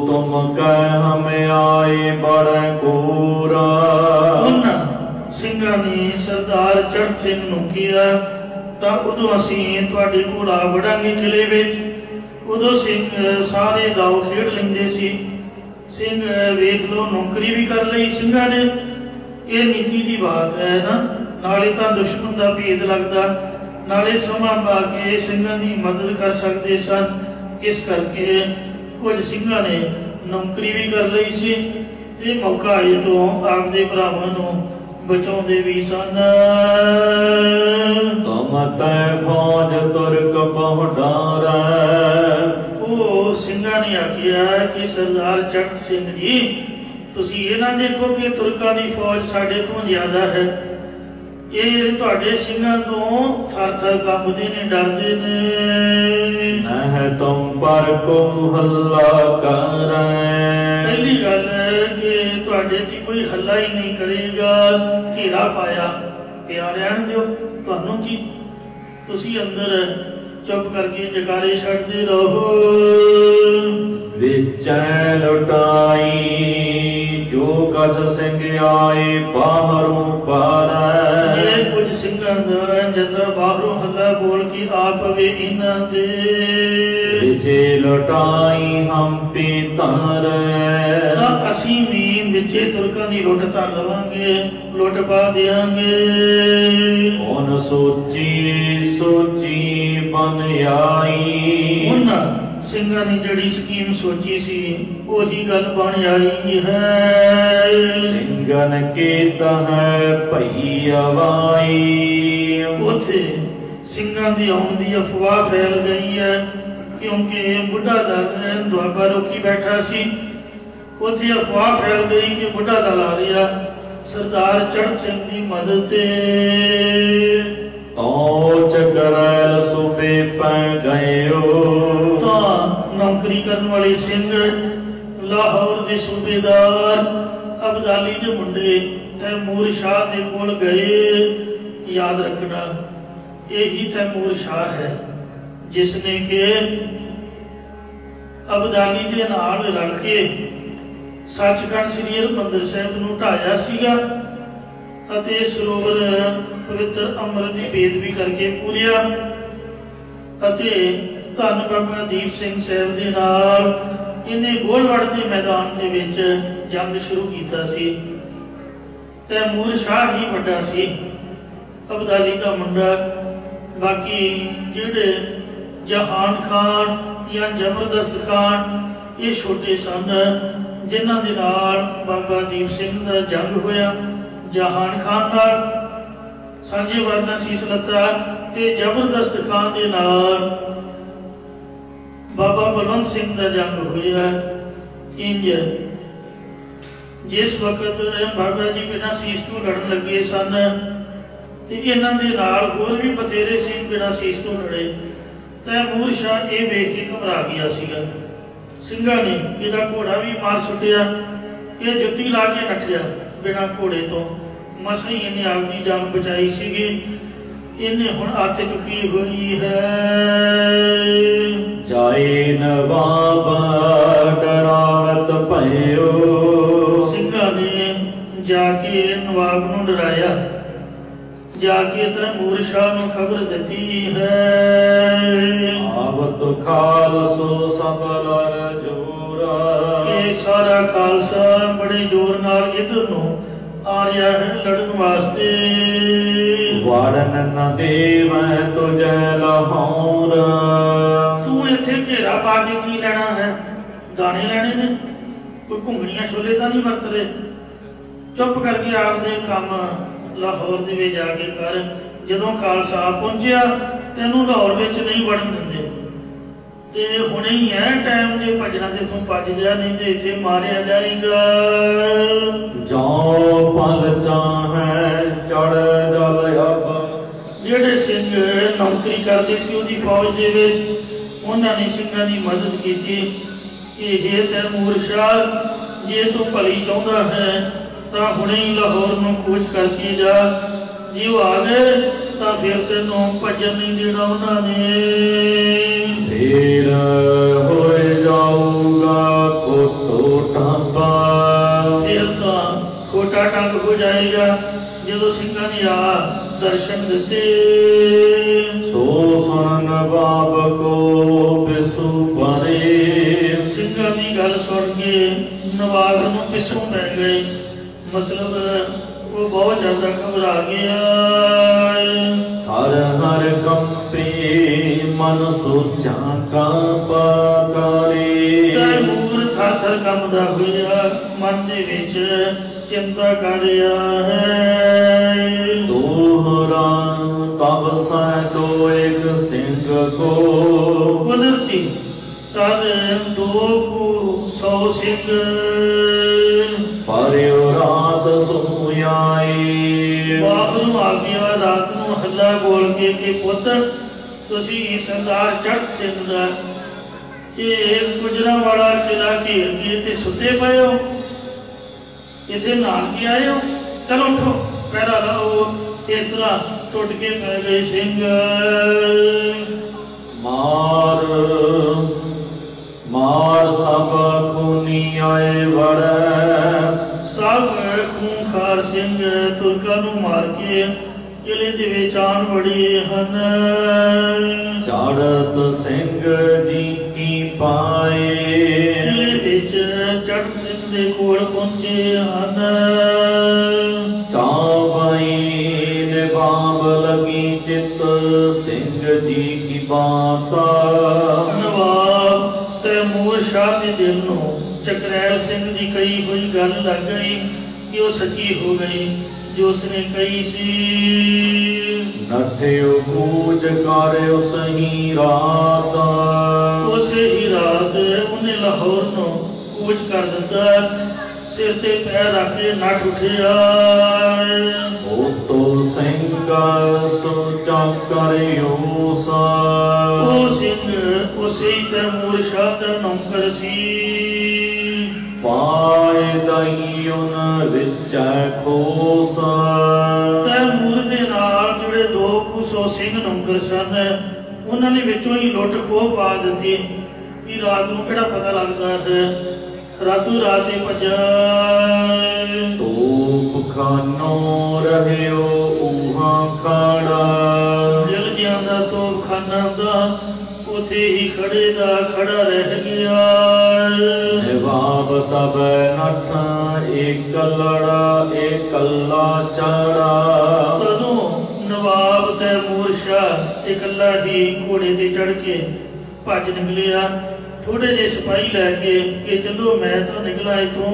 ਤੁਮ ਕਹਿ ਹਮੇ ਆਏ ਬੜਾ ਗੋਰਾ। ਉਹਨਾਂ ਸਿੰਘਾਂ ਨੇ ਸਰਦਾਰ ਚੜ੍ਹਤ ਸਿੰਘ ਨੂੰ ਕਿਹਾ, ਤਾਂ ਉਦੋਂ ਅਸੀਂ ਤੁਹਾਡੇ ਕੋਲ ਆ ਵੜਾਂਗੇ ਕਿਲੇ ਵਿੱਚ। ਉਦੋਂ ਸਿੰਘ ਸਾਰੇ ਦਾਅ ਖੇਡ ਲੈਂਦੇ ਸੀ। ਸਿੰਘ ਵੇਖ ਲਓ ਨੌਕਰੀ ਵੀ ਕਰ ਲਈ ਸਿੰਘਾਂ ਨੇ। ਇਹ ਨੀਤੀ ਦੀ ਬਾਤ ਹੈ ਨਾ। ਨਾਲੇ ਤਾਂ ਦੁਸ਼ਮਣ ਦਾ ਭੇਦ ਲੱਗਦਾ, ਨਾਲੇ ਸਮਾਂ ਪਾ ਕੇ ਸਿੰਘਾਂ ਦੀ ਮਦਦ ਕਰ ਸਕਦੇ ਸਨ। ਇਸ ਕਰਕੇ ਕੁਝ ਸਿੰਘਾਂ ਨੇ ਨੌਕਰੀ ਵੀ ਕਰ ਲਈ ਸੀ ਤੇ ਮੌਕਾ ਆਏ ਤੋਂ ਆਪਦੇ ਭਰਾਵਾਂ ਨੂੰ ਬਚਾਉਂਦੇ ਵੀ ਸਨ। ਤੁਮ ਤੈ ਫੌਜ ਤੁਰਕ ਬਹੁ ਡਾਰੈ। ਉਹ ਸਿੰਘਾਂ ਨੇ ਆਖਿਆ ਕਿ ਸਰਦਾਰ ਚੜ੍ਹਤ ਸਿੰਘ ਜੀ, ਤੁਸੀਂ ਇਹ ਨਾ ਦੇਖੋ ਕਿ ਤੁਰਕਾਂ ਦੀ ਫੌਜ ਸਾਡੇ ਤੋਂ ਜ਼ਿਆਦਾ ਹੈ। ਇਹ ਤੁਹਾਡੇ ਸਿੰਘਾਂ ਤੋਂ ਥਰ ਥਰ ਕੰਬਦੇ ਨੇ, ਡਰਦੇ ਨੇ। ਨਹਿ ਤੁਮ ਪਰ ਕੋ ਹੱਲਾ ਕਰੈ। ਪਹਿਲੀ ਗੱਲ ਹੈ ਕਿ ਤੁਹਾਡੇ ਦੀ ਕੋਈ ਹੱਲਾ ਹੀ ਨਹੀਂ ਕਰੇਗਾ। ਘੇਰਾ ਪਾਇਆ, ਪਿਆ ਰਹਿਣ ਦਿਓ, ਤੁਹਾਨੂੰ ਕੀ, ਤੁਸੀਂ ਅੰਦਰ ਚੁੱਪ ਕਰਕੇ ਜਕਾਰੇ ਛੱਡਦੇ ਰਹੋ। ਵਿਚੈ ਲੁਟਾਈ ਜੋ ਕਸ ਸਿੰਘ ਆਏ ਬਾਹਰੋਂ ਪਾਰੈ। ਜੇ ਕੁਝ ਸਿੰਘਾਂ ਦਾ ਜਥਾ ਬਾਹਰੋਂ ਹੱਲਾ ਬੋਲ ਕੇ ਆ ਪਵੇ ਇਹਨਾਂ ਦੇ। ਵਿਚੇ ਲੁਟਾਈ ਹਮ ਪੀ ਧਰੈ। ਤਾਂ ਅਸੀਂ ਵੀ ਵਿੱਚੇ ਤੁਰਕਾਂ ਦੀ ਲੁੱਟ ਧਰ ਲਵਾਂਗੇ, ਲੁੱਟ ਪਾ ਦਿਆਂਗੇ। ਹੁਣ ਸੋਚੀ ਸੋਚੀ ਬਨ ਆਈ। ਉਹਨਾਂ ਸਿੰਘਾਂ ਨੇ ਜਿਹੜੀ ਸਕੀਮ ਸੋਚੀ ਸੀ ਉਹੀ ਗੱਲ ਬਣ ਆਈ ਹੈ। ਸਿੰਘਨ ਕੀਤਾ ਹੈ ਭਈ ਅਵਾਈ। ਉੱਥੇ ਸਿੰਘਾਂ ਦੀ ਆਉਣ ਦੀ ਅਫਵਾਹ ਫੈਲ ਗਈ ਹੈ, ਕਿਉਂਕਿ ਬੁੱਢਾ ਦਲ ਦੁਆਬਾ ਰੋਕੀ ਬੈਠਾ ਸੀ। ਉੱਥੇ ਅਫਵਾਹ ਫੈਲ ਗਈ ਕਿ ਬੁੱਢਾ ਦਲ ਆ ਰਿਹਾ ਸਰਦਾਰ ਚੜ੍ਹਤ ਸਿੰਘ ਦੀ ਮਦਦ ਤੇ। ਤੋ ਚਕਰੈਲ ਸੂਬੇ ਪੈ ਗਇਓ। ਤਾਂ ਨੌਕਰੀ ਕਰਨ ਵਾਲੇ ਸਿੰਘ ਲਾਹੌਰ ਦੇ ਸੂਬੇਦਾਰ ਅਬਦਾਲੀ ਦੇ ਮੁੰਡੇ ਤੈਮੂਰ ਸ਼ਾਹ ਦੇ ਕੋਲ ਗਏ। ਯਾਦ ਰੱਖਣਾ, ਇਹੀ ਤੈਮੂਰ ਸ਼ਾਹ ਹੈ ਜਿਸ ਨੇ ਕਿ ਅਬਦਾਲੀ ਦੇ ਨਾਲ ਰਲ ਕੇ ਸੱਚਖੰਡ ਸ੍ਰੀ ਹਰਿਮੰਦਰ ਸਾਹਿਬ ਨੂੰ ਢਾਇਆ ਸੀਗਾ। ਅਤੇ ਸਰੋਵਰ ਪਵਿੱਤਰ ਅੰਮ੍ਰਿਤ ਦੀ ਬੇਦਬੀ ਕਰਕੇ ਪੂਰਿਆ ਅਤੇ ਧੰਨ ਬਾਬਾ ਦੀਪ ਸਿੰਘ ਸਾਹਿਬ ਦੇ ਨਾਲ ਇਹਨੇ ਗੋਲਵੜ ਦੇ ਮੈਦਾਨ ਦੇ ਵਿੱਚ ਜੰਗ ਸ਼ੁਰੂ ਕੀਤਾ ਸੀ। ਤੈਮੂਰ ਸ਼ਾਹ ਹੀ ਵੱਡਾ ਸੀ, ਅਬਦਾਲੀ ਦਾ ਮੁੰਡਾ। ਬਾਕੀ ਜਿਹੜੇ ਜਹਾਨ ਖਾਨ ਜਾਂ ਜ਼ਬਰਦਸਤ ਖਾਨ ਇਹ ਛੋਟੇ ਸਨ, ਜਿਨ੍ਹਾਂ ਦੇ ਨਾਲ ਬਾਬਾ ਦੀਪ ਸਿੰਘ ਦਾ ਜੰਗ ਹੋਇਆ। ਜਹਾਨ ਖਾਨ ਨਾਲ ਸਾਂਝੇ ਵਰਨਾ ਸੀਸ ਲੱਤਾ ਤੇ ਜ਼ਬਰਦਸਤ ਖਾਨ ਦੇ ਨਾਲ ਬਾਬਾ ਬਲਵੰਤ ਸਿੰਘ ਦਾ ਜੰਗ ਹੋਇਆ। ਇੰਜ ਜਿਸ ਵਕਤ ਬਾਬਾ ਜੀ ਬਿਨਾਂ ਸੀਸ ਤੋਂ ਲੜਨ ਲੱਗੇ ਸਨ ਤੇ ਇਹਨਾਂ ਦੇ ਨਾਲ ਹੋਰ ਵੀ ਬਥੇਰੇ ਸਿੰਘ ਬਿਨਾਂ ਸੀਸ ਤੋਂ ਲੜੇ। ਤੈਮੂਰ ਸ਼ਾਹ ਇਹ ਵੇਖ ਕੇ ਘਬਰਾ ਗਿਆ ਸੀਗਾ। ਸਿੰਘਾਂ ਨੇ ਇਹਦਾ ਘੋੜਾ ਵੀ ਮਾਰ ਸੁੱਟਿਆ। ਇਹ ਜੁੱਤੀ ਲਾ ਕੇ ਨੱਠਿਆ ਬਿਨਾਂ ਘੋੜੇ ਤੋਂ। ਮਸਾਂ ਹੀ ਇਹਨੇ ਆਪਦੀ ਜਾਨ ਬਚਾਈ ਸੀਗੀ। ਇਹਨੇ ਹੁਣ ਅੱਤ ਚੁੱਕੀ ਹੋਈ ਹੈ। ਜਾਏ ਨਵਾਬ ਡਰਾਵਤ ਭਇਓ। ਸਿੰਘਾਂ ਨੇ ਜਾ ਕੇ ਨਵਾਬ ਨੂੰ ਡਰਾਇਆ। ਜਾ ਕੇ ਤੈਮੂਰ ਸ਼ਾਹ ਨੂੰ ਖਬਰ ਦਿੱਤੀ ਹੈ। ਆਵਤ ਖਾਲਸੋ ਸਭ ਲਰ ਜੋਰਾ। ਇਹ ਸਾਰਾ ਖਾਲਸਾ ਬੜੇ ਜ਼ੋਰ ਨਾਲ ਇਧਰ ਨੂੰ ਆ ਰਿਹਾ ਹੈ ਲੜਨ ਵਾਸਤੇ। ਵੜਨ ਨ ਦੇਵੈ ਤੁਝੈ ਲਾਹੌਰ। ਤੂੰ ਇੱਥੇ ਘੇਰਾ ਪਾ ਕੇ ਕੀ ਲੈਣਾ ਹੈ? ਦਾਣੇ ਲੈਣੇ ਨੇ? ਕੋਈ ਘੁੰਗਣੀਆਂ ਛੋਲੇ ਤਾਂ ਨਹੀਂ ਵਰਤ ਰਹੇ? ਚੁੱਪ ਕਰਕੇ ਆਪਦੇ ਕੰਮ ਲਾਹੌਰ ਦੇ ਵਿੱਚ ਜਾ ਕੇ ਕਰ। ਜਦੋਂ ਖਾਲਸਾ ਪਹੁੰਚਿਆ ਤੈਨੂੰ ਲਾਹੌਰ ਵਿੱਚ ਨਹੀਂ ਵੜਨ ਦਿੰਦੇ। ਤੇ ਹੁਣੇ ਹੀ ਹੈ ਟਾਈਮ, ਜੇ ਭੱਜਣਾ ਤੇ ਤੂੰ ਭੱਜ ਜਾ, ਨਹੀਂ ਤੇ ਇੱਥੇ ਮਾਰਿਆ ਜਾਏਗਾ। ਜੋ ਪਲ ਚਾਹੈ ਚੜ ਜਲ ਅਬ। ਜਿਹੜੇ ਸਿੰਘ ਨੌਕਰੀ ਕਰਦੇ ਸੀ ਉਹਦੀ ਫੌਜ ਦੇ ਵਿੱਚ, ਉਹਨਾਂ ਨੇ ਸਿੰਘਾਂ ਦੀ ਮਦਦ ਕੀਤੀ ਕਿ ਹੇ ਤੈਮੂਰ ਸ਼ਾਹ, ਜੇ ਤੂੰ ਭਲੀ ਚਾਹੁੰਦਾ ਹੈ ਤਾਂ ਹੁਣੇ ਹੀ ਲਾਹੌਰ ਨੂੰ ਕੂਚ ਕਰਕੇ ਜਾ। ਜੇ ਉਹ ਆ ਗਏ ਤਾਂ ਫਿਰ ਤੈਨੂੰ ਭੱਜਣ ਨਹੀਂ ਦੇਣਾ ਉਹਨਾਂ ਨੇ। ਫੇਰ ਹੋਏ ਜਾਊਗਾ ਕੋਟੋ ਟਾਂਬਾ। ਫਿਰ ਤਾਂ ਕੋਟਾ ਟੰਗ ਹੋ ਜਾਏਗਾ ਜਦੋਂ ਸਿੰਘਾਂ ਨੇ ਆ ਦਰਸ਼ਨ ਦਿੱਤੇ। ਸੋ ਸੁਣ ਨਵਾਬ ਕੋ ਪਿਸੂ ਪਰੇ। ਸਿੰਘਾਂ ਦੀ ਗੱਲ ਸੁਣ ਕੇ ਨਵਾਬ ਨੂੰ ਪਿੱਛੋਂ ਪੈ ਗਏ। ਮਤਲਬ ਉਹ ਬਹੁਤ ਜ਼ਿਆਦਾ ਘਬਰਾ ਗਿਆ। ਹਰ ਹਰ ਕੰਪੇ ਮਨ ਸੋਚਾਂ ਕਾਂਪਾ ਕਰੇ। ਤੈਮੂਰ ਥਰ ਥਰ ਕੰਬਦਾ ਹੋਇਆ ਮਨ ਦੇ ਵਿੱਚ ਚਿੰਤਾ ਕਰ ਰਿਹਾ ਹੈ। ਦੋਹਰਾ ਤਬ ਸੈ ਦੋ ਇੱਕ ਸਿੰਘ ਕੋ। ਕੁਦਰਤੀ ਤਦ 200 ਸਿੰਘ ਪਰਿਉ ਰਾਤ ਸੋਇਆਈ। ਬਾਹਰ ਨੂੰ ਆ ਗਿਆ ਰਾਤ ਨੂੰ ਹੱਲਾ ਬੋਲ ਕੇ ਕਿ ਪੁੱਤ ਤੁਸੀਂ ਸਰਦਾਰ ਚੜ੍ਹ ਸਿੰਘ ਦਾ ਇਹ ਗੁਜਰਾਂ ਵਾਲਾ ਕਿਲਾ ਘੇਰ ਕੇ ਤੇ ਸੁੱਤੇ ਪਏ ਹੋ, ਇੱਥੇ ਨਹਾਣ ਕੇ ਆਏ ਹੋ, ਚਲੋ ਉੱਠੋ ਪਹਿਰਾ ਲਾਓ। ਇਸ ਤਰ੍ਹਾਂ ਟੁੱਟ ਕੇ ਪੈ ਗਏ ਸਿੰਘ। ਮਾਰ ਮਾਰ ਸਭ ਖੂਨੀ ਆਏ ਵੜੈ। ਸਭ ਖੂੰਖਾਰ ਸਿੰਘ ਤੁਰਕਾਂ ਨੂੰ ਮਾਰ ਕੇ ਕਿਲੇ ਦੇ ਵਿੱਚ ਆਣ ਵੜੇ ਹਨ। ਚੜ੍ਹਤ ਸਿੰਘ ਜੀ ਕੀ ਪਾਏ। ਕਿਲੇ ਵਿੱਚ ਚੜ੍ਹਤ ਸਿੰਘ ਦੇ ਕੋਲ ਪਹੁੰਚੇ ਹਨ। ਚਾਵਈ ਨਿਵਾਬ ਲਗੀ ਚਿਤ ਸਿੰਘ ਜੀ ਕੀ ਬਾਤ। ਨਵਾਬ ਤੈਮੂਰ ਸ਼ਾਹ ਦੇ ਦਿਲ ਨੂੰ ਚਕਰੈਲ ਸਿੰਘ ਦੀ ਕਹੀ ਹੋਈ ਗੱਲ ਲੱਗ ਗਈ ਕਿ ਉਹ ਸੱਚੀ ਹੋ ਗਈ ਜੋ ਉਸਨੇ ਕਹੀ ਸੀ। ਨਠਿਓ ਕੂਚ ਕਰ ਉਸਹੀ ਰਾਤ। ਉਸੇ ਹੀ ਰਾਤ ਉਹਨੇ ਲਾਹੌਰ ਨੂੰ ਕੂਚ ਕਰ ਦਿੱਤਾ। ਸਿਰ ਤੇ ਪੈਰ ਰੱਖ ਕੇ ਨੱਠ ਉੱਠਿਆ। ਉਤੋ ਸਿੰਘ ਸੋਚਾ ਕਰਿਓ ਸਾ। ਉਹ ਸਿੰਘ ਉਸੇ ਹੀ ਤੈਮੂਰ ਸ਼ਾਹ ਦਾ ਨੌਕਰ ਸੀ। ਪਾਏ ਦਈ ਉਨ ਵਿੱਚ ਖੋਸਾ। ਤੈਮੂਰ ਦੇ ਨਾਲ ਜਿਹੜੇ 200 ਸਿੰਘ ਨੌਕਰ ਸਨ, ਉਹਨਾਂ ਨੇ ਵਿੱਚੋਂ ਹੀ ਲੁੱਟ ਖੋਹ ਪਾ ਦਿੱਤੀ ਕਿ ਰਾਤ ਨੂੰ ਕਿਹੜਾ ਪਤਾ ਲੱਗਦਾ ਹੈ। ਰਾਤੋਂ ਰਾਤ ਹੀ ਭੱਜਾ। ਧੂਪ ਖਾਨੋ ਰਹਿਓ ਊਹਾਂ ਖਾੜਾ। ਦਿਲ ਜਿਆਦਾ ਤੋਪਖਾਨਾ ਦਾ ਉਥੇ ਹੀ ਖੜੇ ਦਾ ਖੜਾ ਰਹਿ ਗਿਆ। ਨਿਵਾਬ ਤਬ ਨਠ ਇਕਲੜਾ ਇਕੱਲਾ ਚੜਾ। ਤਦੋਂ ਨਵਾਬ ਤੇ ਮੂਰਸ਼ਾ ਇਕੱਲਾ ਹੀ ਘੋੜੇ ਤੇ ਚੜ ਕੇ ਭੱਜ ਨਿਕਲਿਆ। ਥੋੜੇ ਜਿਹੇ ਸਿਪਾਹੀ ਲੈ ਕੇ ਕਿ ਚਲੋ ਮੈਂ ਤਾਂ ਨਿਕਲਾਂ ਇੱਥੋਂ।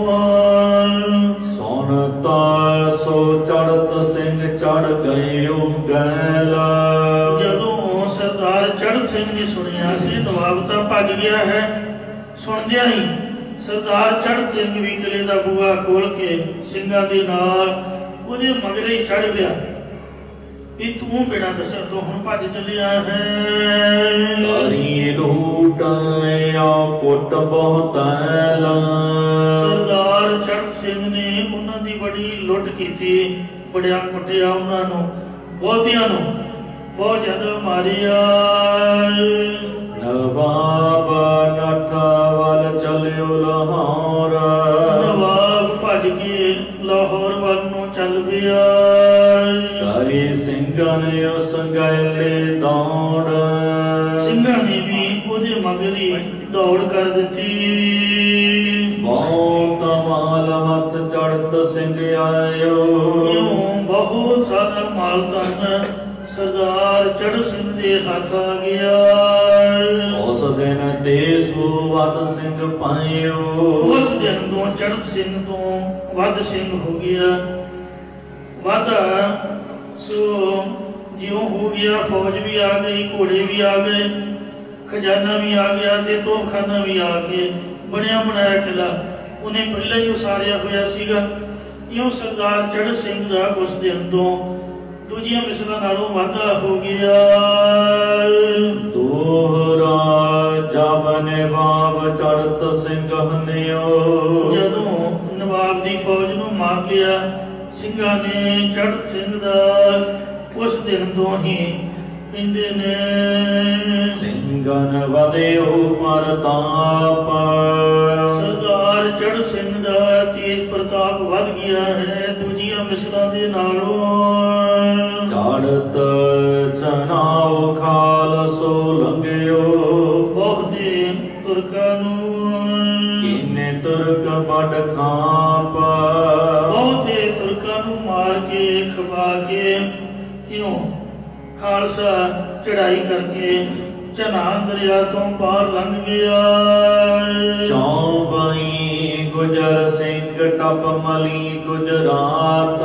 ਸੁਣ ਤਾ ਸੋ ਚੜਤ ਸਿੰਘ ਚੜ ਗਏ ਉਂਗਲਾ। ਜਦੋਂ ਸਰਦਾਰ ਚੜ੍ਹਤ ਸਿੰਘ ਨੇ ਸੁਣਿਆ ਕਿ ਨਵਾਬ ਤਾਂ ਭੱਜ ਗਿਆ ਹੈ, ਸੁਣਦਿਆਂ ਹੀ ਸਰਦਾਰ ਚੜ੍ਹਤ ਸਿੰਘ ਵੀ ਕਿਲੇ ਦਾ ਬੂਹਾ ਖੋਲ ਕੇ ਸਿੰਘਾਂ ਦੇ ਨਾਲ ਉਹਦੇ ਮਗਰੇ ਚੜ ਗਿਆ ਵੀ ਤੂੰ ਬਿਨਾਂ ਦੱਸਿਆ ਤੋਂ ਹੁਣ ਭੱਜ ਚੱਲਿਆ ਹੈ। ਤਾਰੀ ਲੂਟ ਆ ਕੁੱਟ ਬਹੁਤੈਲਾ। ਸਰਦਾਰ ਚੜ੍ਹਤ ਸਿੰਘ ਨੇ ਉਹਨਾਂ ਦੀ ਬੜੀ ਲੁੱਟ ਕੀਤੀ, ਬੜਿਆ ਕੁੱਟਿਆ ਉਹਨਾਂ ਨੂੰ, ਬਹੁਤਿਆਂ ਨੂੰ ਬਹੁਤ ਜ਼ਿਆਦਾ ਮਾਰਿਆ। ਨਵਾਬ ਨਠ ਵੱਲ ਚਲਿਓ ਲਾਹੌਰ। ਨਵਾਬ ਭੱਜ ਕੇ ਲਾਹੌਰ ਵੱਲ ਨੂੰ ਚੱਲ ਪਿਆ। ਤਾਰੀ ਸਿੰਘਾਂ ਨੇ ਉਸ ਗੈਲੇ ਦੌੜ। ਸਿੰਘਾਂ ਨੇ ਵੀ ਉਹਦੇ ਮਗਰੀ ਦੌੜ ਕਰ ਦਿੱਤੀ। ਬਹੁਤ ਮਾਲ ਹੱਥ ਚੜਤ ਸਿੰਘ ਆਇਓ। ਇਉਂ ਬਹੁਤ ਸਾਰਾ ਮਾਲ ਧਨ ਸਰਦਾਰ ਚੜ੍ਹਤ ਸਿੰਘ ਦੇ ਹੱਥ ਆ ਗਿਆ। ਉਸ ਦਿਨ ਦੇਸੂ ਵੱਧ ਸਿੰਘ ਪਾਇਓ। ਉਸ ਦਿਨ ਤੋਂ ਚੜ੍ਹਤ ਸਿੰਘ ਤੋਂ ਵੱਧ ਸਿੰਘ ਹੋ ਗਿਆ। ਵਾਧਾ ਸੋ ਜਿਉਂ ਹੋ ਗਿਆ, ਫੌਜ ਵੀ ਆ ਗਈ, ਘੋੜੇ ਵੀ ਆ ਗਏ, ਖਜ਼ਾਨਾ ਵੀ ਆ ਗਿਆ ਤੇ ਤੋਪਖਾਨਾ ਵੀ ਆ ਕੇ ਬਣਿਆ ਬਣਾਇਆ ਕਿਲਾ ਉਹਨੇ ਪਹਿਲਾਂ ਹੀ ਉਸਾਰਿਆ ਹੋਇਆ ਸੀਗਾ। ਇਉਂ ਸਰਦਾਰ ਚੜ੍ਹਤ ਸਿੰਘ ਦਾ ਉਸ ਦਿਨ ਤੋਂ ਦੂਜੀਆਂ ਮਿਸਲਾਂ ਨਾਲੋਂ ਵਾਧਾ ਹੋ ਗਿਆ। ਦੋਹਰਾ ਜਬ ਨਵਾਬ ਚੜਤ ਸਿੰਘ ਹਨਿਓ। ਜਦੋਂ ਨਵਾਬ ਦੀ ਫੌਜ ਨੂੰ ਮਾਰ ਲਿਆ ਸਿੰਘਾਂ ਨੇ ਚੜ੍ਹਤ ਸਿੰਘ ਦਾ, ਉਸ ਦਿਨ ਤੋਂ ਹੀ ਕਹਿੰਦੇ ਨੇ ਸਿੰਘਨ ਵਧਿਓ ਪ੍ਰਤਾਪ। ਸਰਦਾਰ ਚੜ੍ਹਤ ਸਿੰਘ ਦਾ ਤੇਜ ਪ੍ਰਤਾਪ ਵੱਧ ਗਿਆ ਹੈ ਦੂਜੀਆਂ ਮਿਸਲਾਂ ਦੇ ਨਾਲੋਂ। ਚੜਤ ਚਨਾਉ ਖਾਲਸੋ ਲੰਘਿਓ। ਬਹੁਤੇ ਤੁਰਕਾਂ ਨੂੰ ਕਿੰਨੇ ਤੁਰਕ ਵੱਡ ਖਾਪ। ਬਹੁਤੇ ਤੁਰਕਾਂ ਨੂੰ ਮਾਰ ਕੇ ਖਵਾ ਕੇ ਇਉਂ ਖਾਲਸਾ ਚੜਾਈ ਕਰਕੇ ਝਨਾਨ ਦਰਿਆ ਤੋਂ ਪਾਰ ਲੰਘ ਗਿਆ। ਚੌਂਬਾਈ ਗੁਜਰ ਸਿੰਘ ਟਪ ਮਲੀ ਗੁਜਰਾਤ।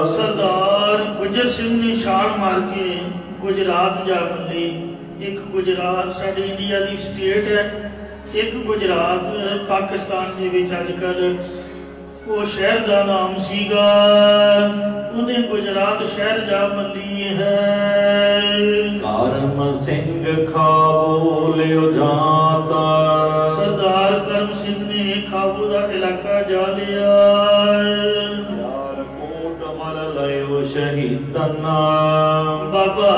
ਸਰਦਾਰ ਗੁਜਰ ਸਿੰਘ ਨੇ ਛਾਲ ਮਾਰ ਕੇ ਗੁਜਰਾਤ ਜਾ ਮਿਲੀ। ਇੱਕ ਗੁਜਰਾਤ ਸਾਡੀ ਇੰਡੀਆ ਦੀ ਸਟੇਟ ਹੈ, ਇੱਕ ਗੁਜਰਾਤ ਪਾਕਿਸਤਾਨ ਦੇ ਵਿੱਚ ਅੱਜ ਕੱਲ੍ਹ ਉਹ ਸ਼ਹਿਰ ਦਾ ਨਾਮ ਸੀਗਾ। ਉਹਨੇ ਗੁਜਰਾਤ ਸ਼ਹਿਰ ਜਾ ਮਿਲੀ ਹੈ। ਕਰਮ ਸਿੰਘ ਖਾਬੋ ਲਿਓ ਜਾਤਾ। ਸਰਦਾਰ ਕਰਮ ਸਿੰਘ ਨੇ ਖਾਬੂ ਦਾ ਇਲਾਕਾ ਜਾ ਲਿਆ। ਕੋਟ ਮਲ ਲਿਓ ਸ਼ਹੀਦਨ। ਬਾਬਾ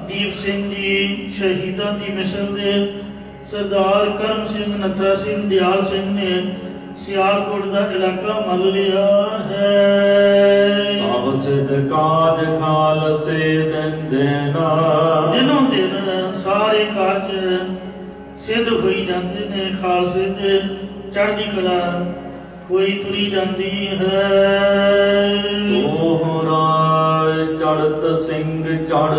ਦੀਪ ਸਿੰਘ ਜੀ ਸ਼ਹੀਦਾਂ ਦੀ ਮਿਸਲ ਦੇ ਸਰਦਾਰ ਕਰਮ ਸਿੰਘ, ਨੱਥਾ ਸਿੰਘ, ਦਿਆਲ ਸਿੰਘ ਨੇ ਸਿਆਲਕੋਟ ਦਾ ਇਲਾਕਾ ਮੱਲ ਲਿਆ ਹੈ। ਸਭ ਸਿਧ ਕਾਜ ਖਾਲਸੇ ਦਿਨ ਦੇਨਾ। ਦਿਨੋਂ ਦਿਨ ਸਾਰੇ ਕਾਰਜ ਸਿੱਧ ਹੋਈ ਜਾਂਦੇ ਨੇ, ਖਾਲਸੇ ਤੇ ਚੜ੍ਹਦੀ ਕਲਾ ਹੋਈ ਤੁਰੀ ਜਾਂਦੀ ਹੈ। ਦੋਹਰਾ ਚੜਤ ਸਿੰਘ ਚੜ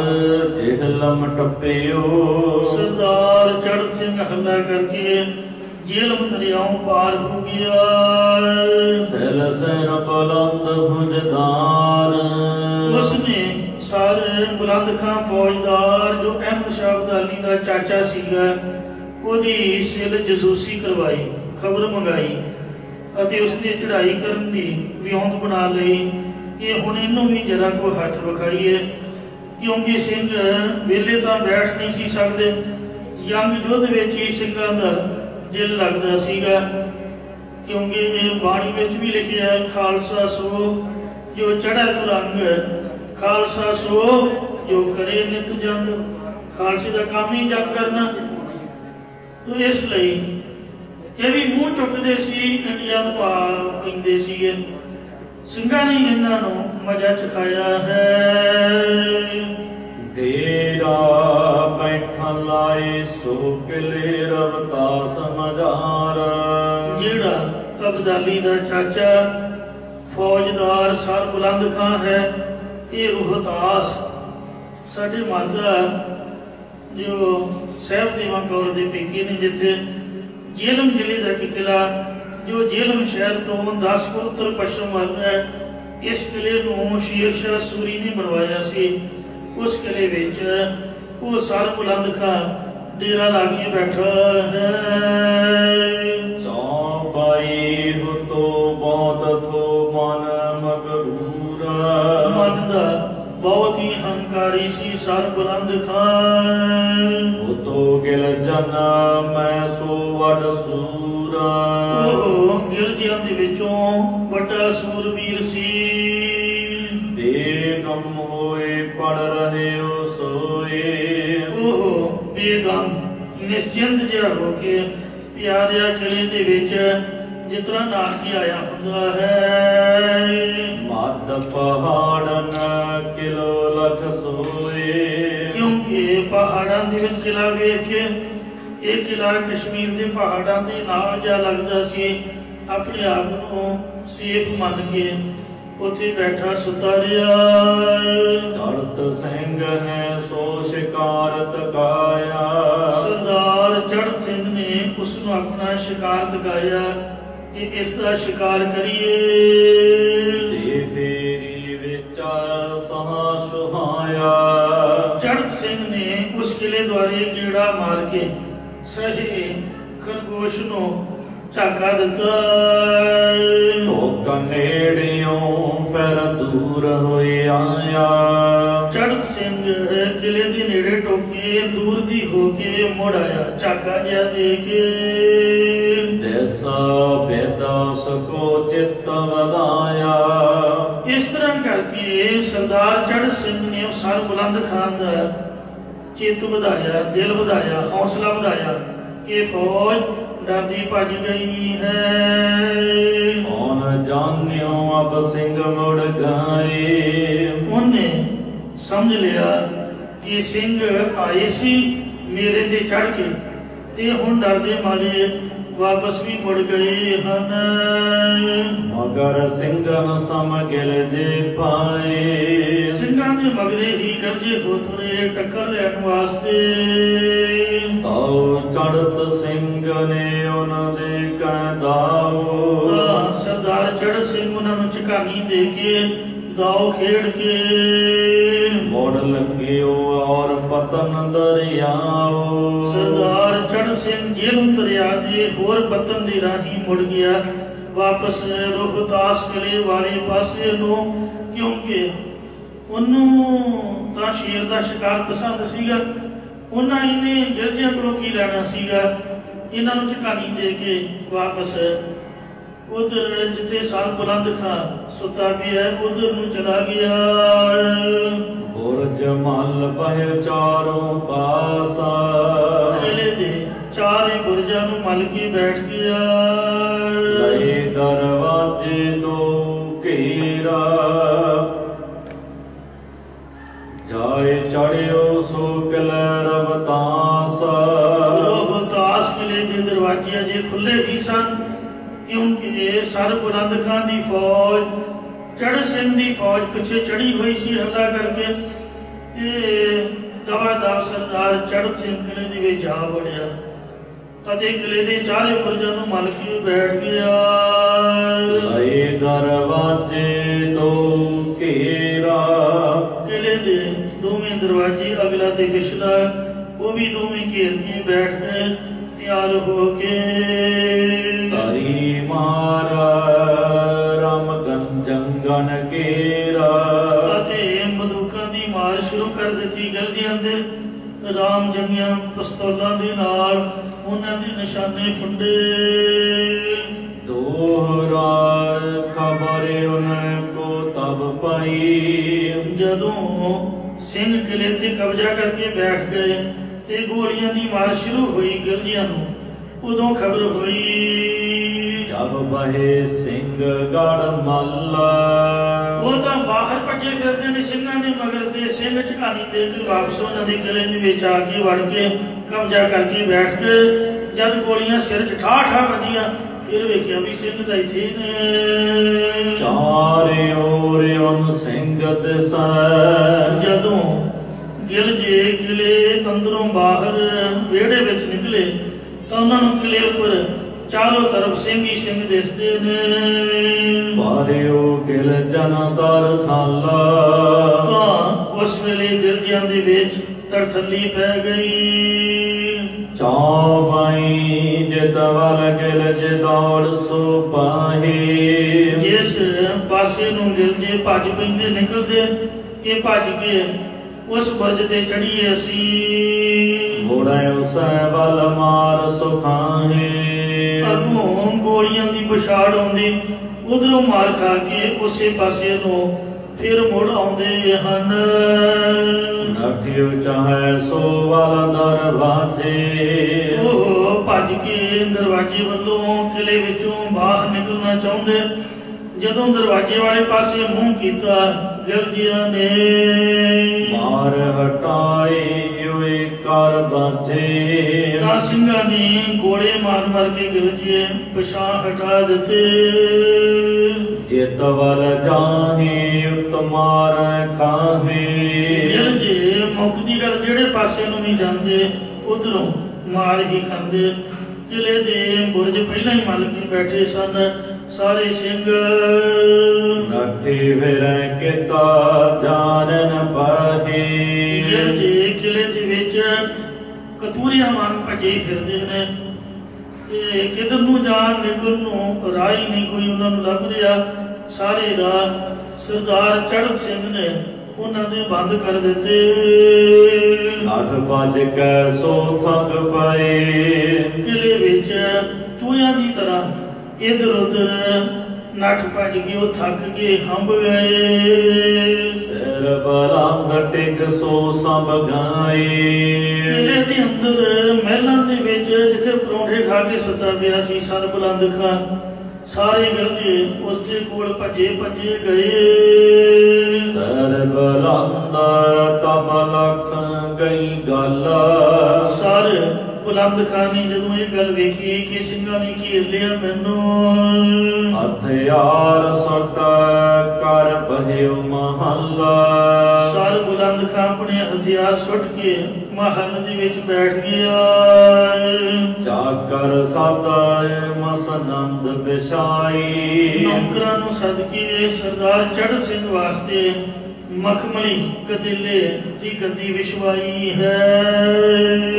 ਜਿਹਲਮ ਟੱਪਿਓ। ਸਰਦਾਰ ਚੜ੍ਹਤ ਸਿੰਘ ਹੱਲਾ ਕਰਕੇ ਜੇਲਮ ਦਰਿਆਓਂ ਪਾਰ ਹੋ ਗਿਆ। ਸਿਲ ਸਿਰ ਬੁਲੰਦ ਭੁਜਦਾਰ। ਉਸਨੇ ਸਾਰੇ ਬੁਲੰਦ ਖਾਂ ਫੌਜਦਾਰ ਜੋ ਅਹਿਮਦ ਸ਼ਾਹ ਅਬਦਾਲੀ ਦਾ ਚਾਚਾ ਸੀਗਾ, ਉਹਦੀ ਸਿਲ ਜਸੂਸੀ ਕਰਵਾਈ, ਖਬਰ ਮੰਗਾਈ ਅਤੇ ਉਸਦੀ ਚੜ੍ਹਾਈ ਕਰਨ ਦੀ ਵਿਉਂਤ ਬਣਾ ਲਈ ਕਿ ਹੁਣ ਇਹਨੂੰ ਵੀ ਜਰਾ ਕੋ ਹੱਥ ਵਿਖਾਈਏ, ਕਿਉਂਕਿ ਸਿੰਘ ਵਿਹਲੇ ਤਾਂ ਬੈਠ ਨਹੀਂ ਸੀ ਸਕਦੇ। ਜੰਗ ਯੁੱਧ ਵਿੱਚ ਹੀ ਸਿੰਘਾਂ ਦਾ ਦਿਲ ਲੱਗਦਾ ਸੀਗਾ, ਕਿਉਂਕਿ ਇਹ ਬਾਣੀ ਵਿੱਚ ਵੀ ਲਿਖਿਆ ਖਾਲਸਾ ਸੋ ਜੋ ਚੜ੍ਹੈ ਤੁਰੰਗ, ਖਾਲਸਾ ਸੋ ਜੋ ਕਰੇ ਨਿਤ ਜੰਗ। ਖਾਲਸੇ ਦਾ ਕੰਮ ਹੀ ਜੰਗ ਕਰਨਾ। ਤੋ ਇਸ ਲਈ ਇਹ ਵੀ ਮੂੰਹ ਚੁੱਕਦੇ ਸੀ, ਇੰਡੀਆ ਨੂੰ ਆ ਪੈਂਦੇ ਸੀਗੇ। ਸਿੰਘਾਂ ਨੇ ਇਹਨਾਂ ਨੂੰ ਮਜ਼ਾ ਚਖਾਇਆ ਹੈ। डेरा बैठन लाए सो किले रवतास मजार। ਜਿਹੜਾ ਅਬਦਾਲੀ ਦਾ ਚਾਚਾ ਫੌਜਦਾਰ ਸਰ ਬੁਲੰਦ ਖਾਂ ਹੈ, ਇਹ ਰੋਹਤਾਸ ਸਾਡੇ ਮਾਤਾ ਜੋ ਸਾਹਿਬ ਦੇਵਾ ਕੌਰ ਦੇ ਪੇਕੇ ਨੇ, ਜਿੱਥੇ ਜੇਹਲਮ ਜ਼ਿਲ੍ਹੇ ਦਾ ਇੱਕ ਕਿਲਾ ਜੋ ਜੇਹਲਮ ਸ਼ਹਿਰ ਤੋਂ 10 ਕਿਲੋਮੀਟਰ ਪੱਛਮ ਵੱਲ ਹੈ, ਇਸ ਕਿਲੇ ਨੂੰ ਸ਼ੇਰ ਸ਼ਾਹ ਸੂਰੀ ਨੇ ਬਣਵਾਇਆ ਸੀ। ਉਸ ਕਿਲੇ ਵਿੱਚ ਉਹ ਸਰ ਬੁਲੰਦ ਖਾਂ डेरा लाके बैठा है। चौपाई हो तो बहुत थो मन मगरूर। मन दा बहुत ही हंकारी सी सर बुलंद खां। हो तो गिल जन मैं सो वड सूर। गिल जियां दे विचों वड्डा सूरवीर सी। बेगम होए पढ़ रहे हो सोए। बेगम निश्चिंत जिहा हो के प्यारिया किले दे विच जितना नानके आया हुंदा है। मद पहाड़न किलो लख सोए। क्योंकि पहाड़ां दे विच किला वेख के ये किला कश्मीर दे पहाड़ां दे नाल जा लगदा सी। अपने आप नूं सेफ मन के उत्थे बैठा सुता रहा। चढ़त सिंह ने सो शिकार तकाया। सरदार चढ़त सिंह ने उसनूं अपना शिकार तकाया कि इसका शिकार करिए। ते फेरी विच सहा सुहाया। चढ़त सिंह ने उस किले द्वारे गेड़ा मार के सहे खरगोश नूं झाका दिता। नेड़ियों फिर दूर होए आया। चढ़त सिंह किले दे नेड़े टोके दूर दी होके मुड़ आया, झाका जिहा दे के। जैसा बेदा सको चित्त वधाया। इस तरह करके सरदार चढ़त सिंह ने सर बुलंद खां दा चित्त वधाया, दिल वधाया, हौसला वधाया कि फौज डरदी भज गई है। कौन जान्यो अब सिंह मुड़ गए। उन्हें समझ लिया कि सिंह आए सी मेरे ते चढ़ के ते हुण डरदे मारे वापस भी मुड़ गए हन। मगर सिंघन सम गिल जे पाए। सिंघां दे मगरे ही गरजे हो तुरे टक्कर लैण वास्ते। तो चढ़त सिंह ने उन्हां दे कहदाओ। सरदार चढ़त सिंह उन्हां नूं झकानी दे के दाव खेड़ के मुड़ लगियो और पतन दरियाओ। सरदार चढ़ सिंह जेहलम दरिया दे होर पतन दे राही मुड़ गया वापस रोहतास किले वाले पासे नूं। क्योंकि उन्हों तां शेर दा शिकार पसंद सीगा, उन्हां इन्ने गिलजियां कोलों की लैणा सीगा। इन्हां नूं झकानी दे के वापस उधर जिथे सर बुलंद खां सुता पिया उधर नूं चला गया। बुरज मल बह चारों पासा। किले दे चारे बुरजां नूं मल के बैठ गया। लए दरवाजे दो घेरा। जाए चढ़ियो सो किले रवतास। रोहतास किले दे दरवाजे अजे खुले ही सन। क्योंकि सर बुलंद खां दी फौज चढ़ सिंह दी फौज पिछे चढ़ी हुई सी हमला करके। ते दवा दव सरदार चढ़ सिंह किले दे विच जा वड़िया अते किले दे चारे बुरजां नूं मल के बैठ गया। लए दरवाजे दो घेरा। किले दे दोवें दरवाजे अगला ते पिछला वो भी दोवें घेर के बैठ गए तैयार होके। तरी मारा रामगन जंगन केरा। बंदूकां दी मार शुरू कर दी गलजियां दे। राम जंगियां पिस्तौलां दे नाल उन्हां दे निशाने फुंडे। दोहरा खबर उनको तब पाई। जदों सिंह किले ते कब्जा करके बैठ गए ते गोलियां दी मार शुरू हुई गलजियां नूं, उदों खबर हुई। जब बहे सिंह गढ़ मल्ला। ਭੱਜੇ ਫਿਰਦੇ ਨੇ ਸਿੰਘਾਂ ਦੇ ਮਗਰ, ਤੇ ਸਿੰਘ ਝਕਾਨੀ ਦੇ ਕੇ ਵਾਪਸ ਉਹਨਾਂ ਦੇ ਕਿਲੇ ਦੇ ਵਿੱਚ ਆ ਕੇ ਵੜ ਕੇ ਕਬਜ਼ਾ ਕਰਕੇ ਬੈਠ ਗਏ। ਜਦ ਗੋਲੀਆਂ ਸਿਰ 'ਚ ਠਾ ਵੱਜੀਆਂ, ਫਿਰ ਵੇਖਿਆ ਵੀ ਸਿੰਘ ਤਾਂ ਇੱਥੇ ਨੇ। ਚਾਰੇ ਓਰਿਓਂ ਸਿੰਘ ਦਿਸੈ, ਜਦੋਂ ਗਿਲ ਜੇ ਕਿਲੇ ਅੰਦਰੋਂ ਬਾਹਰ ਵਿਹੜੇ ਵਿੱਚ ਨਿਕਲੇ ਤਾਂ ਉਹਨਾਂ ਨੂੰ ਕਿਲੇ ਉੱਪਰ ਚਾਰੋਂ ਤਰਫ ਸਿੰਘ ਹੀ ਸਿੰਘ ਦਿਸਦੇ ਨੇ। ਭਾਰਿਓ ਕਿਲ ਜਨ ਦਰ ਥਾਲਾ, ਤਾਂ ਉਸ ਵੇਲੇ ਗਿਲਜਿਆਂ ਦੇ ਵਿੱਚ ਤਰਥੱਲੀ ਪੈ ਗਈ। ਚੌਬਾਈ ਜਿਤ ਵਲ ਗਿਲ ਜੇ ਦੌੜ ਸੋ ਪਾਹੀ, ਜਿਸ ਪਾਸੇ ਨੂੰ ਗਿਲਜੇ ਭੱਜ ਪੈਂਦੇ ਨਿਕਲਦੇ ਕਿ ਭੱਜ ਕੇ ਉਸ ਬੁਰਜ ਤੇ ਚੜੀਏ ਅਸੀਂ। ਮੁੜੈ ਉਸੈ ਵੱਲ ਮਾਰ ਸੁਖਾਹੇ, ਅੱਗੋਂ ਗੋਲੀਆਂ ਦੀ ਪਛਾੜ ਆਉਂਦੀ, ਉਧਰੋਂ ਮਾਰ ਖਾ ਕੇ ਉਸੇ ਪਾਸੇ ਨੂੰ ਫਿਰ ਮੁੜ ਆਉਂਦੇ ਹਨ। ਨਠਿਓ ਚਾਹੈ ਸੋ ਵੱਲ ਦਰਵਾਜੇ, ਉਹ ਭੱਜ ਕੇ ਦਰਵਾਜ਼ੇ ਵੱਲੋਂ ਕਿਲੇ ਵਿੱਚੋਂ ਬਾਹਰ ਨਿਕਲਣਾ ਚਾਹੁੰਦੇ। ਜਦੋਂ ਦਰਵਾਜ਼ੇ ਵਾਲੇ ਪਾਸੇ ਮੂੰਹ ਕੀਤਾ, ਗਿਲਜੀਆਂ ਨੇ ਮਾਰ ਹਟਾਈ ਓਏ ਕਰ ਬਾਝੇ, ਤਾਂ ਸਿੰਘਾਂ ਨੇ ਗੋਲੇ ਮਾਰ ਕੇ ਗਿਲਜੀਏ ਪਿਛਾਂ ਹਟਾ ਦਿੱਤੇ। ਜਿਤ ਵੱਲ ਜਾਹੇ ਉਤ ਮਾਰੈ ਖਾਹੇ, ਗਿਲਜੇ ਮੁੱਕਦੀ ਗੱਲ ਜਿਹੜੇ ਪਾਸੇ ਨੂੰ ਵੀ ਜਾਂਦੇ ਉਧਰੋਂ ਮਾਰ ਹੀ ਖਾਂਦੇ। ਕਿਲੇ ਦੇ ਬੁਰਜ ਪਹਿਲਾਂ ਹੀ ਮੱਲ ਕੇ ਬੈਠੇ ਸਨ ਸਾਰੇ ਸਿੰਘ। ਨੱਠੀ ਫਿਰੈ ਕਿਤਾ ਜਾਣ ਨ ਪਾਹੀ, ਗਿਲਜੇ ਕਿਲੇ ਦੇ ਵਿੱਚ ਕਤੂਰੀਆਂ ਵਾਂਗ ਭੱਜੇ ਫਿਰਦੇ ਨੇ, ਤੇ ਕਿਧਰ ਨੂੰ ਜਾਣ ਨਿਕਲ ਨੂੰ ਰਾਹ ਹੀ ਨਹੀਂ ਕੋਈ ਉਹਨਾਂ ਨੂੰ ਲੱਭ ਰਿਹਾ। ਸਾਰੇ ਰਾਹ ਸਰਦਾਰ ਚੜ੍ਹਤ ਸਿੰਘ ਨੇ ਉਹਨਾਂ ਦੇ ਬੰਦ ਕਰ ਦਿੱਤੇ। ਨੱਠ ਭੱਜ ਕੈ ਸੋ ਥੱਕ ਪਏ, ਕਿਲੇ ਵਿੱਚ ਚੂਹਿਆਂ ਦੀ ਤਰ੍ਹਾਂ ਇਧਰ ਉਧਰ ਨੱਠ ਭੱਜ ਕੇ ਉਹ ਥੱਕ ਕੇ ਹੰਭ ਗਏ। ਸਿਰ ਬਲੰਦ ਟਿਕ ਸੋ ਸਭ ਗਾਏ, ਕਿਲੇ ਦੇ ਅੰਦਰ ਮਹਿਲਾਂ ਦੇ ਵਿੱਚ ਜਿੱਥੇ ਪਰੌਂਠੇ ਖਾ ਕੇ ਸੁੱਤਾ ਪਿਆ ਸੀ ਸਰ ਬੁਲੰਦ ਖਾਂ, ਸਾਰੇ ਗਿਲਜੇ ਉਸ ਦੇ ਕੋਲ ਭੱਜੇ ਗਏ। ਸਿਰ ਬਲੰਦ ਤਬ ਲਖ ਗਈ ਗੱਲ, ਸਰ ਬੁਲੰਦ ਖਾਂ ਨੇ ਜਦੋਂ ਇਹ ਗੱਲ ਵੇਖੀ ਕਿ ਸਿੰਘਾਂ ਨੇ ਘੇਰ ਲਿਆ ਮੈਨੂੰ, ਹਥਿਆਰ ਸੁੱਟ ਕਰ ਬਹਿਓ ਮਹੱਲਾ, ਸਰ ਬੁਲੰਦ ਖਾਂ ਆਪਣੇ ਹਥਿਆਰ ਸੁੱਟ ਕੇ ਮਹੱਲ ਦੇ ਵਿੱਚ ਬੈਠ ਗਿਆ। ਚਾਕਰ ਸਦਾਏ ਮਸਨੰਦ ਬਿਛਾਈ, ਨੌਕਰਾਂ ਨੂੰ ਸੱਦ ਕੇ ਸਰਦਾਰ ਚੜ੍ਹਤ ਸਿੰਘ ਵਾਸਤੇ ਮਖਮਲੀ ਕਤੀਲੇ ਦੀ ਗੱਦੀ ਵਿਛਵਾਈ ਹੈ।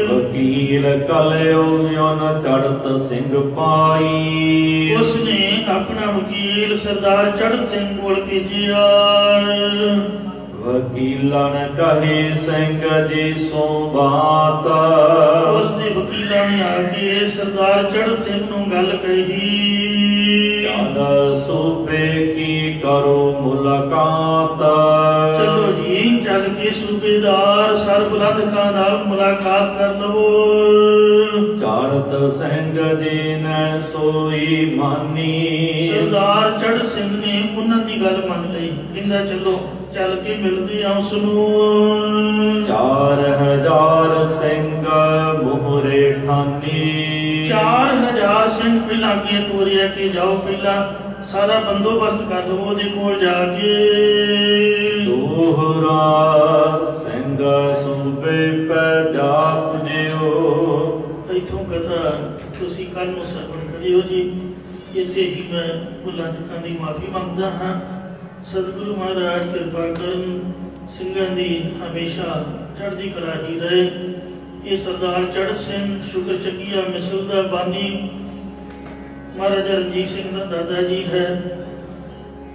ਵਕੀਲ ਕਲਿਓ ਯਨ ਚੜ੍ਹਤ ਸਿੰਘ ਪਾਈ, ਉਸਨੇ ਆਪਣਾ ਵਕੀਲ ਸਰਦਾਰ ਚੜ੍ਹਤ ਸਿੰਘ ਕੋਲ ਭੇਜਿਆ। ਵਕੀਲਾਂ ਨੇ ਕਹੇ ਸਿੰਘ ਜੀ ਸੋ ਬਾਤ, ਉਸਦੇ ਵਕੀਲਾਂ ਨੇ ਆ ਕੇ ਸਰਦਾਰ ਚੜ੍ਹਤ ਸਿੰਘ ਨੂੰ ਗੱਲ ਕਹੀ। ਚੱਲ ਸੂਬੇ ਕੀ ਕਰੋ ਮੁਲਾਕਾਤ, ਚਲੋ ਜੀ ਚੱਲ ਕੇ ਸੂਬੇਦਾਰ ਸਰ ਬੁਲੰਦ ਖਾਂ ਨਾਲ ਮੁਲਾਕਾਤ ਕਰ ਲਵੋ। ਚੜ੍ਹਤ ਸਿੰਘ ਜੀ ਨੇ ਸੋਈ ਮਾਨੀ, ਸਰਦਾਰ ਚੜ੍ਹਤ ਸਿੰਘ ਨੇ ਉਹਨਾਂ ਦੀ ਗੱਲ ਮੰਨ ਲਈ। ਕਹਿੰਦਾ ਚਲੋ ਚੱਲ ਕੇ ਮਿਲਦੇ ਆ ਉਸਨੂੰ। 4000 ਸਿੰਘ ਮੋਹਰੇ ਠਾਨੀ, 4000 ਸਿੰਘ ਪਹਿਲਾਂ ਅੱਗੇ ਤੋਰਿਆ ਕਿ ਜਾਓ ਪਹਿਲਾਂ ਸਾਰਾ ਬੰਦੋਬਸਤ ਕਰ ਲਵੋ ਉਹਦੇ ਕੋਲ ਜਾ ਕੇ। ਦੋਹਰਾ ਸਿੰਘ ਸੂਬੇ ਪੈ ਜਾਪ ਜਿਓ, ਇੱਥੋਂ ਕਥਾ ਤੁਸੀਂ ਕੱਲ ਨੂੰ ਸਰਵਣ ਕਰਿਓ ਜੀ। ਇੱਥੇ ਹੀ ਮੈਂ ਭੁੱਲਾਂ ਚੁੱਕਾਂ ਦੀ ਮਾਫੀ ਮੰਗਦਾ ਹਾਂ। ਸਤਿਗੁਰੂ ਮਹਾਰਾਜ ਕਿਰਪਾ ਕਰਨ, ਸਿੰਘਾਂ ਦੀ ਹਮੇਸ਼ਾ ਚੜ੍ਹਦੀ ਕਲਾ ਹੀ ਰਹੇ। ਇਹ ਸਰਦਾਰ ਚੜ੍ਹਤ ਸਿੰਘ ਸ਼ੁਕਰ ਚੱਕੀਆ ਮਿਸਲ ਦਾ ਬਾਨੀ ਮਹਾਰਾਜਾ ਰਣਜੀਤ ਸਿੰਘ ਦਾ ਦਾਦਾ ਜੀ ਹੈ।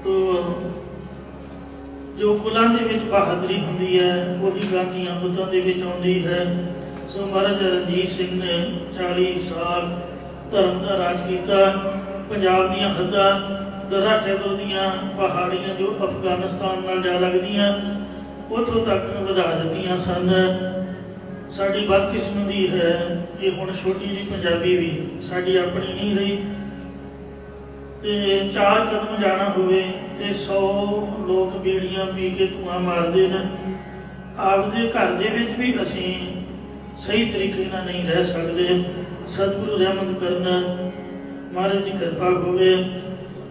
ਤੋ ਜੋ ਕੁਲਾਂ ਦੇ ਵਿੱਚ ਬਹਾਦਰੀ ਹੁੰਦੀ ਹੈ ਉਹੀ ਗਾਂਧੀਆਂ ਪੁੱਤਾਂ ਦੇ ਵਿੱਚ ਆਉਂਦੀ ਹੈ। ਸੋ ਮਹਾਰਾਜਾ ਰਣਜੀਤ ਸਿੰਘ ਨੇ 40 ਸਾਲ ਧਰਮ ਦਾ ਰਾਜ ਕੀਤਾ। ਪੰਜਾਬ ਦੀਆਂ ਹੱਦਾਂ ਦਰਾ ਖੈਬਰ ਦੀਆਂ ਪਹਾੜੀਆਂ ਜੋ ਅਫਗਾਨਿਸਤਾਨ ਨਾਲ ਜਾ ਲੱਗਦੀਆਂ ਉੱਥੋਂ ਤੱਕ ਵਧਾ ਦਿੱਤੀਆਂ ਸਨ। ਸਾਡੀ ਬਦਕਿਸਮਤੀ ਹੈ ਕਿ ਹੁਣ ਛੋਟੀ ਜਿਹੀ ਪੰਜਾਬੀ ਵੀ ਸਾਡੀ ਆਪਣੀ ਨਹੀਂ ਰਹੀ, ਤੇ 4 ਕਦਮ ਜਾਣਾ ਹੋਵੇ ਤੇ 100 ਲੋਕ ਬੀੜੀਆਂ ਪੀ ਕੇ ਧੂਆਂ ਮਾਰਦੇ ਨੇ। ਆਪਦੇ ਘਰ ਦੇ ਵਿੱਚ ਵੀ ਅਸੀਂ ਸਹੀ ਤਰੀਕੇ ਨਾਲ ਨਹੀਂ ਰਹਿ ਸਕਦੇ। ਸਤਿਗੁਰੂ ਰਹਿਮਤ ਕਰਨਾ, ਮਹਾਰਾਜ ਦੀ ਕਿਰਪਾ ਹੋਵੇ,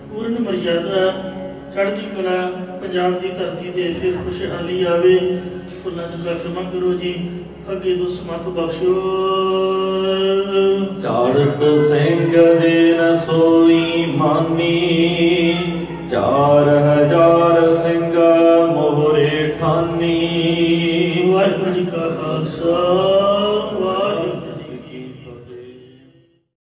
ਪੂਰਨ ਮਰਜ਼ਾਦਾ ਚੜ੍ਹਦੀ ਕਲਾ ਪੰਜਾਬ ਦੀ ਧਰਤੀ ਤੇ ਫਿਰ ਖੁਸ਼ਹਾਲੀ ਆਵੇ। ਭੁੱਲਾਂ ਚੁੱਕਾਂ ਖਿਮਾ ਕਰੋ ਜੀ, ਅੱਗੇ ਤੋਂ ਸਮਤ ਬਖਸ਼ੋ। ਚਾੜਤ ਸਿੰਘ ਜੇਨ ਸੋਈ ਮਾਨੀ, 4000 ਸਿੰਘ ਮੋਹਰੇ ਠਾਨੀ। ਵਾਹਿਗੁਰੂ ਜੀ ਕਾ ਖਾਲਸਾ